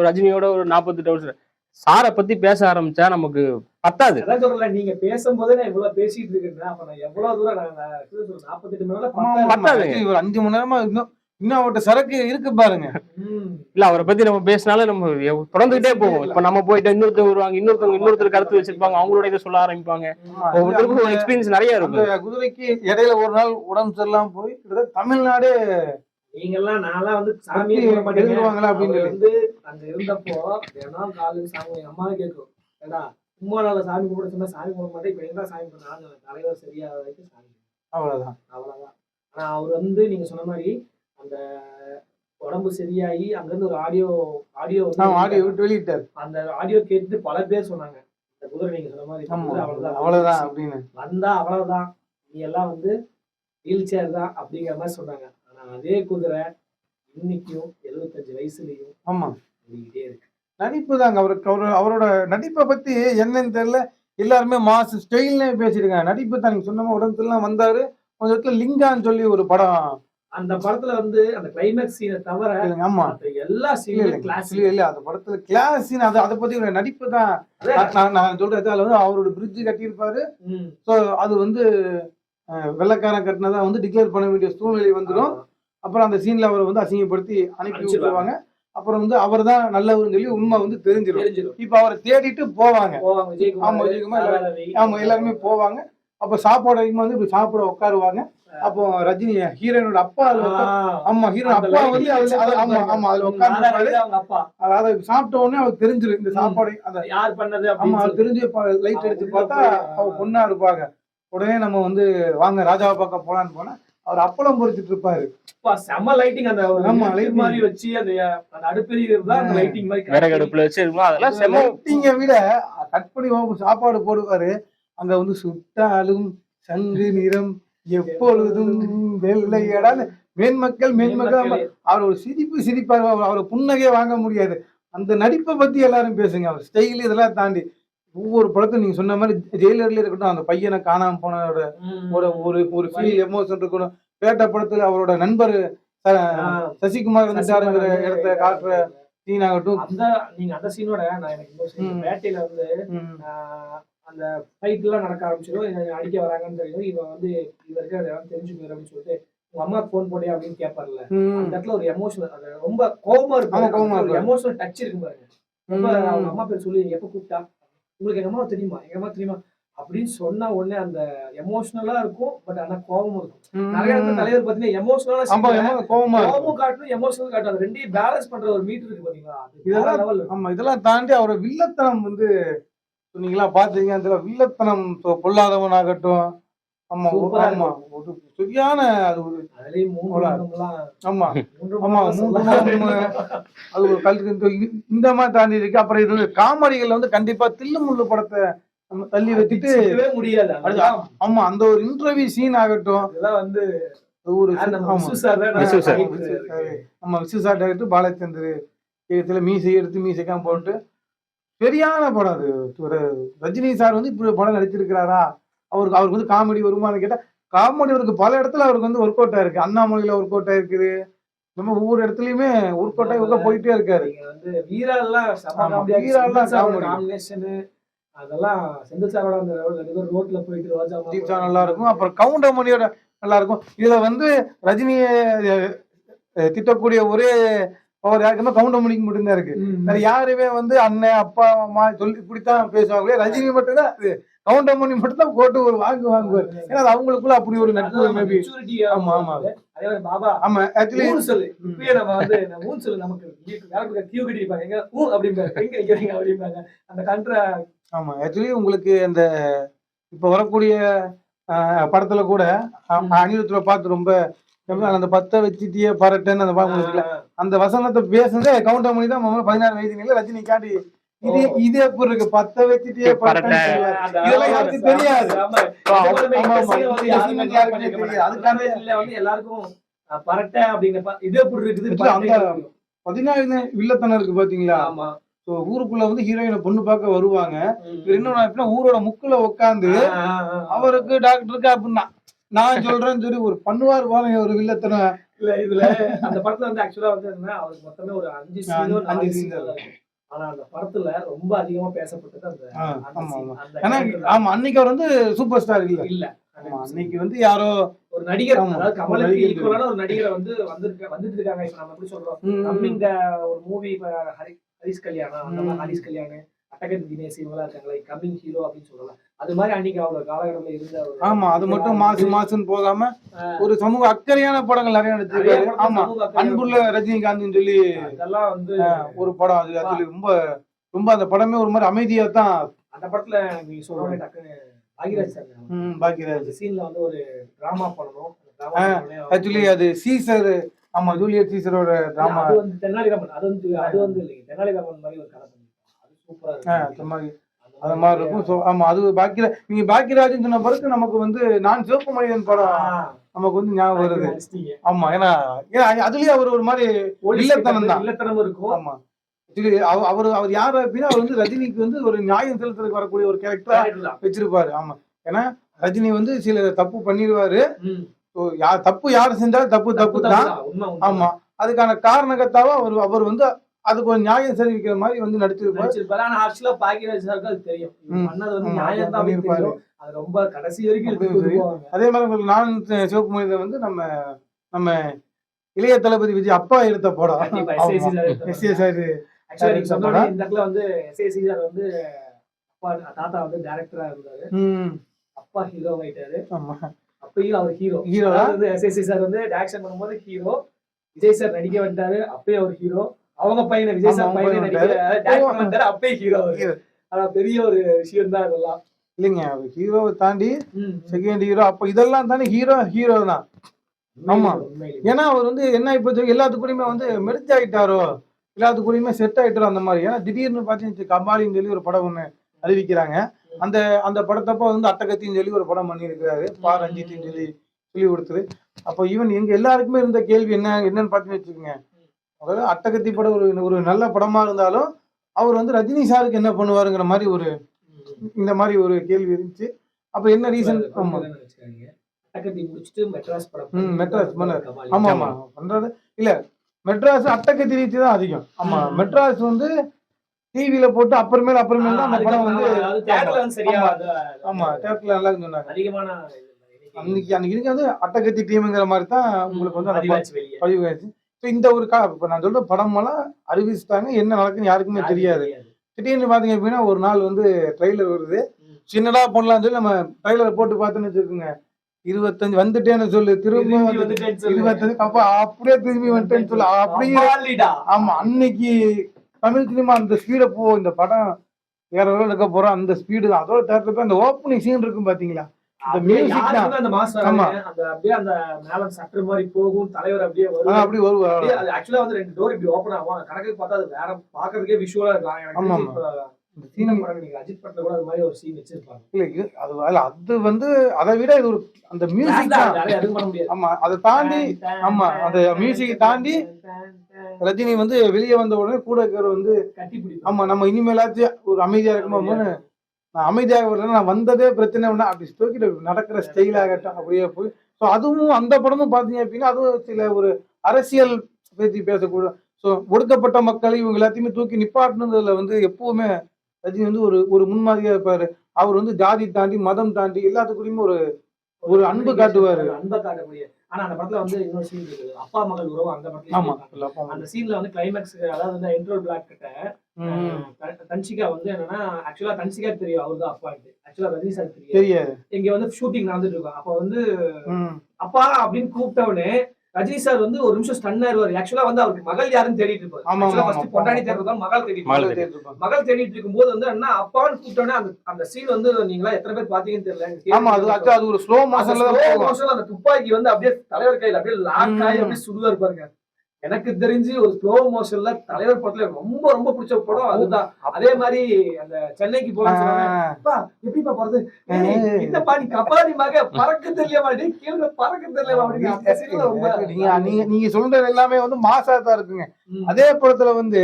ரஜினியோட ஒரு 48 வருஷம் சாரை பத்தி பேச ஆரம்பிச்சா நமக்கு பத்தாது. நீங்க பேசும்போதே நான் இவ்வளவு பேசிட்டு இருக்கேன். அப்ப நான் எவ்வளவு தூரம் 48 மணி நேரம் பத்தாதுங்க. ஒரு 5 மணி நேரமா இன்னும் அவர்கிட்ட சரக்கு இருக்கு பாருங்க. இல்ல அவரை பத்தி நம்ம பேசினாலும் நம்ம தொடர்ந்துகிட்டே போவோம். இப்ப நம்ம போயிட்டு இன்னொருத்தர் வருவாங்க, இன்னொருத்தர் கருத்து வச்சிருப்பாங்க, அவங்களோட இதை சொல்ல ஆரம்பிப்பாங்க. ஒவ்வொருத்தருக்கும் ஒரு எக்ஸ்பீரியன்ஸ் நிறைய இருக்கும். குதிரைக்கு இடையில ஒரு நாள் உடம்பு சரியில்லாம போய் தமிழ்நாடே நீங்கெல்லாம் நான்லாம் வந்து சாமி எழுதுவாங்களா அப்படின்னு வந்து அங்க இருந்தப்போ ஏன்னா காலையில் சாமி அம்மா கேட்கும். ஏடா சும்மா நாள சாமி கும்பிட சொன்னா சாமி கும்பிட மாட்டேன். இப்ப என்ன சாமி பண்ணாங்க தலைவர் சரியாத வரைக்கும் சாமி அவ்வளவுதான். ஆனா அவர் வந்து நீங்க சொன்ன மாதிரி அந்த உடம்பு சரியாகி அங்க இருந்து ஒரு ஆடியோ விட்டு வெளியிட்டார். அந்த ஆடியோ கேட்டு பல பேர் சொன்னாங்க இந்த குதிரை நீங்க சொன்ன மாதிரி அவ்வளவுதான் அப்படின்னு வந்தா அவ்வளவுதான் நீ எல்லாம் வந்து வீல் சேர் தான் அப்படிங்கிற மாதிரி சொன்னாங்க. ஆனா அதே குதிரை இன்னைக்கும் 75 வயசுலயும் ஓடிக்கிட்டே இருக்கு. நடிப்பு தாங்க. அவரோட நடிப்பை பத்தி என்னன்னு தெரியல. எல்லாருமே மாஸ் ஸ்டைல்னே பேசிருக்காங்க. நடிப்பு தான் நீங்க சொன்ன உடம்புலாம் வந்தாரு. கொஞ்சம் லிங்கான்னு சொல்லி ஒரு படம், அந்த படத்துல வந்து அந்த கிளைமேக்ஸ் சீனை தவிர எல்லா சீனும் கிளாஸ் இல்ல. அந்த படத்துல கிளாஸ் சீன் அதை பத்தி ஒரு நடிப்பு தான் நான் சொல்றது. அதுல வந்து அவரோட பிரிட்ஜ் கட்டியிருப்பாரு. ஸோ அது வந்து வெள்ளக்காரன் கட்டினதான் வந்து டிக்ளேர் பண்ண வேண்டிய சூழ்நிலை வந்துடும். அப்புறம் அந்த சீன்ல அவரை வந்து அசிங்கப்படுத்தி அனுப்பி விட்டுருவாங்க. அப்புறம் வந்து அவர் தான் நல்லவர்னு சொல்லி உண்மை வந்து தெரிஞ்சிடும். தெரிஞ்சிடும். இப்ப அவரை தேடிட்டு போவாங்க. போவாங்க ஆமா, விஜயகுமார், விஜயகுமார் சாராரவி. ஆமா எல்லாருமே போவாங்க. அப்ப சாப்பாடு அதிகமா வந்து இப்படி சாப்பிட உட்காருவாங்க. அப்போ ரஜினி ஹீரோனோட அப்பா ஆமா ஹீரோன் அப்பா வந்து ஆமா ஆமா அதுல உட்கார்ந்து அவங்க அப்பா. அதாவது சாப்பிட்ட உடனே அவருக்கு தெரிஞ்சிடும் இந்த சாப்பாடு அந்த யார் பண்ணது ஆமா அப்படின்னு அது தெரிஞ்சு லைட் அடிச்சு பார்த்தா அவ பொண்ணா இருப்பாங்க. உடனே நம்ம வந்து வாங்க ராஜாவை பார்க்க போலான்னு போனா அவர் அப்பளம் பொரிச்சிட்டு இருப்பாரு. செம்ம லைட்டிங் அந்த ஆமா, லைட் lighting. மாதிரி வச்சு அந்த அடுப்பெரிய அந்த லைட்டிங் மாதிரி விறகு அடுப்புல வச்சு இருக்கும் அதெல்லாம் செம்ம லைட்டிங்க விட கட் பண்ணி சாப்பாடு போடுவாரு. அங்க வந்து சுட்டாலும் சங்கு நிறம் எப்பொழுதும் வெள்ளையடான்னு மேன்மக்கள் அவர் ஒரு சிரிப்பாரு. அவர் புன்னகையே வாங்க முடியாது. அந்த நடிப்பை பத்தி எல்லாரும் பேசுங்க. அவர் ஸ்டைல் இதெல்லாம் தாண்டி ஒவ்வொரு படத்தையும் நீங்க சொன்ன மாதிரி ஜெயிலர்ல இருக்கட்டும், அந்த பையனை காணாம போனோட ஒரு ஒரு ஃபீல் எமோஷன் இருக்கணும். பேட்ட படத்துல அவரோட நண்பர் சசிகுமார் வந்துட்டாருங்கிற இடத்த காட்டுற சீன் ஆகட்டும். நீங்க அந்த சீனோட நான் எனக்கு வேட்டையில வந்து அந்த ஃபைட் எல்லாம் நடக்க ஆரம்பிச்சிடும். அடிக்க வராங்கன்னு தெரியும். இவன் வந்து இவருக்கு அதை தெரிஞ்சுக்கணும் அப்படின்னு சொல்லிட்டு உங்க அம்மா போன் போடியா அப்படின்னு கேட்பார்ல. அந்த இடத்துல ஒரு எமோஷனல் அது ரொம்ப கோபமா இருக்கும். எமோஷனல் டச் இருக்கு பாருங்க. ரொம்ப அவங்க அம்மா பேர் சொல்லி எப்ப கூப்பிட்டா உங்களுக்கு எங்க அம்மா தெரியுமா எங்க அம்மா தெரியுமா அப்படின்னு சொன்ன உடனே அந்த எமோஷனலா இருக்கும். பட் ஆனா கோபமும் இருக்கும். நிறைய தலைவர் பாத்தீங்கன்னா எமோஷனலா கோபமும் காட்டணும் எமோஷனல் காட்டணும். அது ரெண்டையும் பேலன்ஸ் பண்ற ஒரு மீட்டர் இருக்கு பாத்தீங்களா. இதெல்லாம் தாண்டி அவரோட வில்லத்தனம் வந்து சொன்னீங்களா பாத்தீங்க. அதுல வில்லத்தனம் பொல்லாதவன் ஆகட்டும். ஆமா ஆமா ஒரு சரியான அது ஒரு ஆமா ஆமா அது ஒரு கல்வி இந்த மாதிரி தாண்டி இருக்கு. அப்புறம் இது காமெடிகள் வந்து கண்டிப்பா தில்லுமுள்ளு படத்தை நம்ம தள்ளி வச்சுட்டு முடியாது. ஆமா அந்த ஒரு இன்டர்வியூ சீன் ஆகட்டும் வந்து ஒரு விசு சார் டைரக்டர் பாலச்சந்தர் மீசை எடுத்து மீசைக்காம போட்டு சரியான படம். அது ஒரு ரஜினி சார் வந்து இப்படி படம் நடிச்சிருக்கிறாரா, அவருக்கு வந்து காமெடி வருமானு கேட்டா காமெடி அவருக்கு பல இடத்துல அவருக்கு வந்து ஒர்க் அவுட் ஆயிருக்கு. அண்ணாமலையில ஒர்க் அவுட் ஆயிருக்குது. நம்ம ஒவ்வொரு இடத்துலயுமே ஒர்க் அவுட் ஆகி போயிட்டே இருக்காரு. அதெல்லாம் செந்தில் சாரோட அந்த ரோட்ல போயிட்டு ரோஜா நல்லா இருக்கும். அப்புறம் கவுண்டமணியோட நல்லா இருக்கும். இதுல வந்து ரஜினியை திட்டக்கூடிய ஒரே அவர் யாருக்குமே கவுண்டமணிக்கு மட்டும்தான் இருக்கு. வேற யாருமே வந்து அண்ணன் அப்பா அம்மா சொல்லி இப்படித்தான் பேசுவாங்களே. ரஜினி மட்டும்தான் கவுண்டமணி மட்டும் தான் போட்டு ஒரு வாங்குவார். ஏன்னா அது அவங்களுக்குள்ள அப்படி ஒரு நட்பு மேபி. ஆமா ஆமா பாபா ஆமா ஆக்சுவலி சொல்லு நம்ம வந்து சொல்லு நமக்கு கியூ கட்டிருப்பாங்க எங்க அப்படிம்பாங்க எங்க நிக்கிறீங்க அப்படிம்பாங்க அந்த கண்ட்ரா. ஆமா ஆக்சுவலி உங்களுக்கு அந்த இப்ப வரக்கூடிய படத்துல கூட அனிருத்துல பார்த்து ரொம்ப அந்த 10 வச்சுட்டியே பரட்டன்னு அந்த பாக்க அந்த வசனத்தை பேசுனதே கவுண்டமணி தான். 16 வயதுல ரஜினி காட்டி இது எப்படி இருக்கு 10 வச்சுட்டியே பரட்டன்னு இதெல்லாம் யாருக்கும் தெரியாது. எல்லாருக்கும் பரட்ட அப்படிங்கிற இது எப்படி இருக்குது அந்த 14 வில்லத்தனம் இருக்கு பாத்தீங்களா. ஊருக்குள்ள வந்து ஹீரோயினை பொண்ணு பார்க்க வருவாங்க. இன்னும் ஊரோட முக்குல உட்காந்து அவருக்கு டாக்டருக்கு அப்படின்னா நான் சொல்றேன்னு சொல்லி ஒரு பண்ணுவார் பாருங்க ஒரு வில்லத்தனம். இல்ல இதுல அந்த படத்துல வந்து ஆக்சுவலா வந்து அவருக்கு மொத்தமே ஒரு 5 சீன். ஆனா அந்த படத்துல ரொம்ப அதிகமா பேசப்பட்டது அந்த ஆமா அன்னைக்கு அவர் வந்து சூப்பர் ஸ்டார் இல்ல. அன்னைக்கு வந்து யாரோ ஒரு நடிகர், அதாவது கமலுக்கு ஈக்குவலான ஒரு நடிகரை வந்து வந்துட்டு இருக்காங்க. இப்ப நம்ம எப்படி சொல்றோம் இந்த ஒரு மூவி ஹரிஷ் கல்யாணம் அந்த மாதிரி ஹரிஷ் கல்யாணம் அட்டகன் தினேஷ் இவங்களா இருக்காங்களே கம்மிங் ஹீரோ அப்படின்னு சொல்லலாம். அது மாதிரி அன்னைக்கு அவரோட காலகட்டத்துல இருந்த ஆமா அது மட்டும் மாசுன்னு போகாம ஒரு சமூக அக்கறையான படங்கள் நிறைய நடிச்சிருக்காரு. ஆமா அன்புள்ள ரஜினிகாந்த் சொல்லி அதெல்லாம் வந்து ஒரு படம். அது அதுல ரொம்ப ரொம்ப அந்த படமே ஒரு மாதிரி அமைதியா தான். அந்த படத்துல நீங்க சொல்ற டக்குன்னு பாக்யராஜ் சார் பாக்யராஜ் சீன்ல வந்து ஒரு டிராமா பண்ணணும். ஆக்சுவலி அது சீசர். ஆமா ஜூலியட் சீசரோட டிராமா. அது வந்து தெனாலிராமன். அது வந்து இல்லைங்க தெனாலிராமன் மாதிரி ஒரு கதை பண்ணிருக்காங்க. அது சூப்பரா இருக்கு. அது மாதிரி இருக்கும். ஆமா அது பாக்யராஜ். நீங்க பாக்யராஜ்னு சொன்ன பிறகு நமக்கு வந்து நான் சிவப்பு மனிதன் படம் நமக்கு வந்து ஞாபகம் வருது. ஆமா ஏன்னா அதுலயே அவர் ஒரு மாதிரி இல்லத்தனம் இருக்கும். ஆமா அவர் யாரு அப்படின்னா அவர் வந்து ரஜினிக்கு வந்து ஒரு நியாயம் செலுத்துறதுக்கு வரக்கூடிய ஒரு கேரக்டரா வச்சிருப்பாரு. ஆமா ஏன்னா ரஜினி வந்து சில தப்பு பண்ணிடுவாரு. தப்பு யாரு செஞ்சாலும் தப்பு தான். ஆமா அதுக்கான காரணகத்தாவா அவர் வந்து அதுக்கு ஒரு நியாயம் தெரிவிக்கிற மாதிரி வந்து நடிச்சிருப்பாரு. ஆனா ஆக்சுவலா பாக்யராஜ் சாருக்கு அது தெரியும். பண்ணது வந்து நியாயம் தான் பண்ணிருப்பாரு. அது ரொம்ப கடைசி வரைக்கும் அதே மாதிரி நான் சிவப்பு மனிதன் வந்து நம்ம இளைய தளபதி விஜய் அப்பா எடுத்த படம். கண்டிப்பா SAC சார் எஸ்ஏ சார் ஆக்சுவலா நீங்க சொன்ன மாதிரி இந்த இடத்துல வந்து SAC சார் வந்து அப்பா தாத்தா வந்து டைரக்டரா இருந்தாரு, அப்பா ஹீரோ ஆயிட்டாரு. ஆமா அப்பயும் அவர் ஹீரோ அதாவது SAC சார் வந்து டைரக்ஷன் பண்ணும்போது ஹீரோ, விஜய் சார் நடிக்க வந்துட்டாரு அப்பயே அவர் ஹீரோ, அவங்க பையனை விஜய் சார் பையனை நடிக்க டைரக்டர் வந்துட்டாரு அப்பயே ஹீரோ அவரு. அதான் பெரிய ஒரு விஷயம் தான் இதெல்லாம் இல்லைங்க. அவர் ஹீரோவை தாண்டி செகண்ட் ஹீரோ, அப்ப இதெல்லாம் தாண்டி ஹீரோ தான். ஆமா, ஏன்னா அவர் வந்து என்ன இப்போ எல்லாத்துக்கூடயுமே வந்து மெர்ஜ் ஆயிட்டாரோ, எல்லாத்துக்கூடயுமே செட் ஆயிட்டாரோ அந்த மாதிரி. ஏன்னா திடீர்னு பாத்தீங்கன்னா கபாலின்னு சொல்லி ஒரு படம் ஒண்ணு அறிவிக்கிறாங்க. அந்த படத்தப்ப வந்து அட்டகத்தின்னு சொல்லி ஒரு படம் பண்ணியிருக்கிறாரு, பா ரஞ்சித்னு சொல்லி கொடுத்தது. அப்போ ஈவன் எங்க எல்லாருக்குமே இருந்த கேள்வி என்னன்னு பாத்தீங்கன்னு வச்சுக்கோங்க, அதாவது அட்டகத்தி படம் ஒரு நல்ல படமா இருந்தாலும் அவர் வந்து ரஜினி சாருக்கு என்ன பண்ணுவாருங்கிற மாதிரி இந்த மாதிரி ஒரு கேள்வி இருந்துச்சு. அப்ப என்ன ரீசன்? ஆமா மெட்ராஸ் படம் மெட்ராஸ் ஆமா ஆமா பண்றது இல்ல, மெட்ராஸ் அட்டகத்தி ரீதி தான் அதிகம். ஆமா, மெட்ராஸ் வந்து டிவில போட்டு அப்புறமேல தான் அந்த படம் வந்து ஆமா தியேட்டர்ல நல்லா சொன்னாங்க. அதிகமான அன்னைக்கு வந்து அட்டகத்தி டீம்ங்கிற மாதிரி தான் உங்களுக்கு வந்து பதிவாச்சு. இந்த ஒரு இப்ப நான் சொல்ற படம் எல்லாம் அறிவிச்சுட்டாங்க, என்ன நடக்குன்னு யாருக்குமே தெரியாது. திடீர்னு பாத்தீங்க அப்படின்னா ஒரு நாள் வந்து ட்ரெய்லர் வருது, சின்னதா பண்ணலாம்னு சொல்லி நம்ம ட்ரெய்லர் போட்டு பார்த்தோன்னு வச்சுக்கோங்க, 25 வந்துட்டேன்னு சொல்லு, திரும்ப 25 அப்ப அப்படியே திரும்பி வந்துட்டேன்னு சொல்லு, அப்படியே. ஆமா, அன்னைக்கு தமிழ் சினிமா அந்த ஸ்பீட இந்த படம் வேற லெவல்ல இருக்க போறோம், அந்த ஸ்பீடு தான். அதோட தேட்டருக்கு அந்த ஓப்பனிங் சீன் இருக்கும் பாத்தீங்களா, அந்த மியூசிக் தான். அந்த மாஸ்டர் அந்த அப்படியே அந்த மேல சட்டர் மாதிரி போகும், தலைவர் அப்படியே வரும், அப்படி வருவாரு. அது ஆக்சுவலா வந்து 2 டோர் இப்படி ஓபன் ஆகும், கணக்கு பார்த்தா அது வேற பாக்குறதுக்கே விஷுவலா இருக்கும். இந்த சீன் நீங்க அஜித் படத்துல கூட அது மாதிரி ஒரு சீன் வச்சிருப்பாங்க. இல்ல அது வந்து அதை விட இது ஒரு அந்த மியூசிக் தான் எதுவும் பண்ண முடியாது. ஆமா, அதை தாண்டி ஆமா அந்த மியூசிக் தாண்டி ரஜினி வந்து வெளியே வந்த உடனே கூட வந்து கட்டி பிடிக்கும். ஆமா, நம்ம இனிமேலாச்சும் ஒரு அமைதியா இருக்கும்போது நான் அமைதியாக வரல, நான் வந்ததே பிரச்சனை ஒண்ணு அப்படி தூக்கிட்டு நடக்கிற ஸ்டைல் ஆகட்டும் அப்படியே போய். ஸோ அதுவும் அந்த படமும் பாத்தீங்க அப்படின்னா அதுவும் சில ஒரு அரசியல் பேசி பேசக்கூட. ஸோ ஒடுக்கப்பட்ட மக்களை இவங்க எல்லாத்தையுமே தூக்கி நிப்பாட்டுனதுல வந்து எப்பவுமே ரஜினி வந்து ஒரு முன்மாதிரியா இருப்பாரு. அவர் வந்து ஜாதி தாண்டி மதம் தாண்டி எல்லாத்துக்குள்ளயுமே ஒரு அன்பு காட்டுவாரு. அன்பை காட்டக்கூடிய. ஆனா அந்த படத்துல வந்து இன்னொரு சீன் இருக்குது, அப்பா மகள் உறவு. அந்த படத்துல அந்த சீன்ல வந்து கிளைமேக்ஸ், அதாவது வந்து இன்ட்ரோ பிளாக் கிட்ட தன்சிகா வந்து என்னன்னா, ஆக்சுவலா தன்சிகா தெரியும் அவர்தான் அப்பா, ஆக்சுவலா ரஜினி சார் தெரியாது. இங்க வந்து ஷூட்டிங் நடந்துட்டு இருக்கும், அப்ப வந்து அப்பா அப்படின்னு கூப்பிட்டவனே ரஜினி சார் வந்து ஒரு நிமிஷம் ஸ்டன் ஆயிருவாரு. ஆக்சுவலா வந்து அவருக்கு மகள் யாருன்னு தேடிட்டு இருப்பாரு, பொண்டாடி தேடுறதா மகள் தேடிட்டு இருக்கும்போது வந்து என்ன அப்பான்னு கூப்பிட்டோன்னே அந்த சீன் வந்து நீங்களா எத்தனை பேர் பாத்தீங்கன்னு தெரியல. அது ஒரு ஸ்லோ மோஷன்ல அந்த துப்பாக்கி வந்து அப்படியே தலைவர் கையில அப்படியே லாக் ஆகி அப்படியே சுடுவாரு பாருங்க. எனக்கு தெரிஞ்சு ஒரு ஸ்லோ மோஷன்ல தலைவர் படத்துல ரொம்ப ரொம்ப பிடிச்ச படம் அதுதான். அதே மாதிரி அந்த சென்னைக்கு போலாம் எப்படிப்பா போறது, என்னப்பா நீ கபாடி மக பறக்க தெரியல கீழே பறக்க தெரியல. நீங்க சொல்றது எல்லாமே வந்து மாசா தான் இருக்குங்க. அதே படத்துல வந்து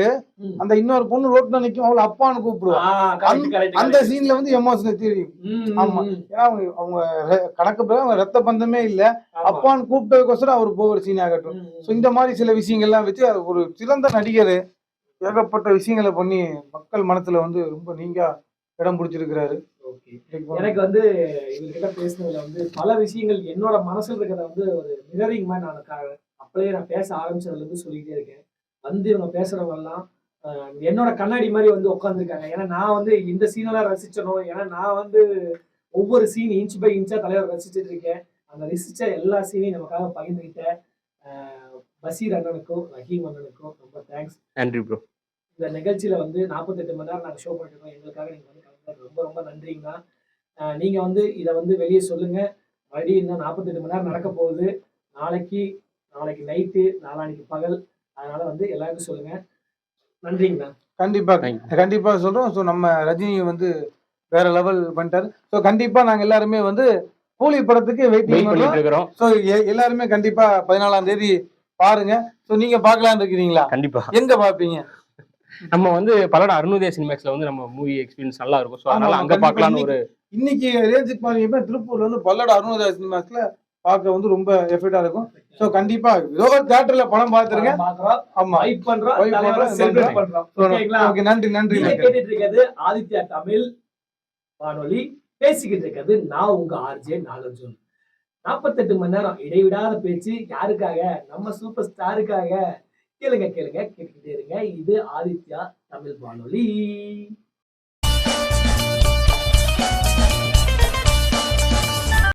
அந்த இன்னொரு பொண்ணு ரோட்ல நிக்கும், அவளை அப்பான்னு கூப்பிடுவான். அந்த சீன்ல வந்து எமோஷனல் தெரியும். ஆமா, ஏன்னா அவங்க கணக்கு அவங்க ரத்த பந்தமே இல்ல, அப்பான்னு கூப்பிட்டதுக்கோசரம் அவர் போகிற சீன் ஆகட்டும். இந்த மாதிரி சில விஷயங்கள்லாம் வச்சு ஒரு சிறந்த நடிகர், ஏகப்பட்ட விஷயங்களை பண்ணி மக்கள் மனசுல வந்து ரொம்ப நீங்க இடம் பிடிச்சிருக்கிறாரு. எனக்கு வந்து இவர்கிட்ட பேசுனதுல வந்து பல விஷயங்கள் என்னோட மனசுல இருக்கிறத வந்து ஒரு மிரரிங் மாதிரி நான் பேச ஆரம்பிச்சதுல இருந்து சொல்லிக்கிட்டே இருக்கேன். வந்து இவங்க பேசுறவங்க எல்லாம் என்னோட கண்ணாடி மாதிரி வந்து உட்காந்துருக்காங்க. ஏன்னா நான் வந்து இந்த சீனெல்லாம் ரசிச்சணும், ஏன்னா நான் வந்து ஒவ்வொரு சீன் இன்ச் பை இன்ச்சா தலைவர் ரசிச்சுட்டு இருக்கேன். அந்த ரசிச்ச எல்லா சீனையும் நமக்காக பகிர்ந்துக்கிட்டேன். பசீர் அண்ணனுக்கும் ரஹீம் அண்ணனுக்கும் ரொம்ப தேங்க்ஸ். நன்றி ப்ரோ. இந்த நிகழ்ச்சியில வந்து 48 மணி நேரம் நாங்கள் ஷோ பண்ணிருக்கோம், எங்களுக்காக நீங்க வந்து கலந்து ரொம்ப ரொம்ப நன்றிங்கண்ணா. நீங்க வந்து இதை வந்து வெளியே சொல்லுங்க. மறுபடியும் இன்னும் 48 மணி நேரம் நடக்க போகுது. நாளைக்கு நைட்டு, நாளானிக்கு பகல். அதனால வந்து எல்லாருக்கும் சொல்லுங்க. நன்றிங்கண்ணா. கண்டிப்பா சொல்றோம். ஸோ நம்ம ரஜினி வந்து வேற லெவல் பண்ணிட்டாரு. ஸோ கண்டிப்பா நாங்க எல்லாருமே வந்து கூலி படத்துக்கு வெயிட்டிங் பண்றோம். ஸோ எல்லாருமே கண்டிப்பா 14ஆம் தேதி பாருங்க. ஸோ நீங்க பார்க்கலான்னு இருக்கிறீங்களா? கண்டிப்பா. எங்க பாப்பீங்க? நம்ம வந்து பல்லட அருணோதயா சினிமாக்ஸ்ல வந்து நம்ம மூவி எக்ஸ்பீரியன்ஸ் நல்லா இருக்கும். ஸோ அதனால அங்க பார்க்கலாம்னு ஒரு இன்னைக்கு ரேஞ்சுக்கு பாத்தீங்கன்னா திருப்பூர்ல வந்து பல்லட அருணோதயா சினிமாஸ்ல பார்க்க வந்து ரொம்ப எஃபெக்டா இருக்கும். ஸோ கண்டிப்பா ஏதோ தியேட்டர்ல படம் பார்த்துருங்க. ஆமா, வெயிட் பண்றோம். நன்றி. கேட்டுட்டு இருக்கிறது ஆதித்யா தமிழ் வானொலி, பேசிக்கிட்டு இருக்கிறது நான் உங்க ஆர்ஜே நாகார்ஜுன். 48 மணி நேரம் இடைவிடாத பேச்சு யாருக்காக? நம்ம சூப்பர் ஸ்டாருக்காக. கேளுங்க கேளுங்க கேட்டுக்கிட்டே இருங்க. இது ஆதித்யா தமிழ் வானொலி.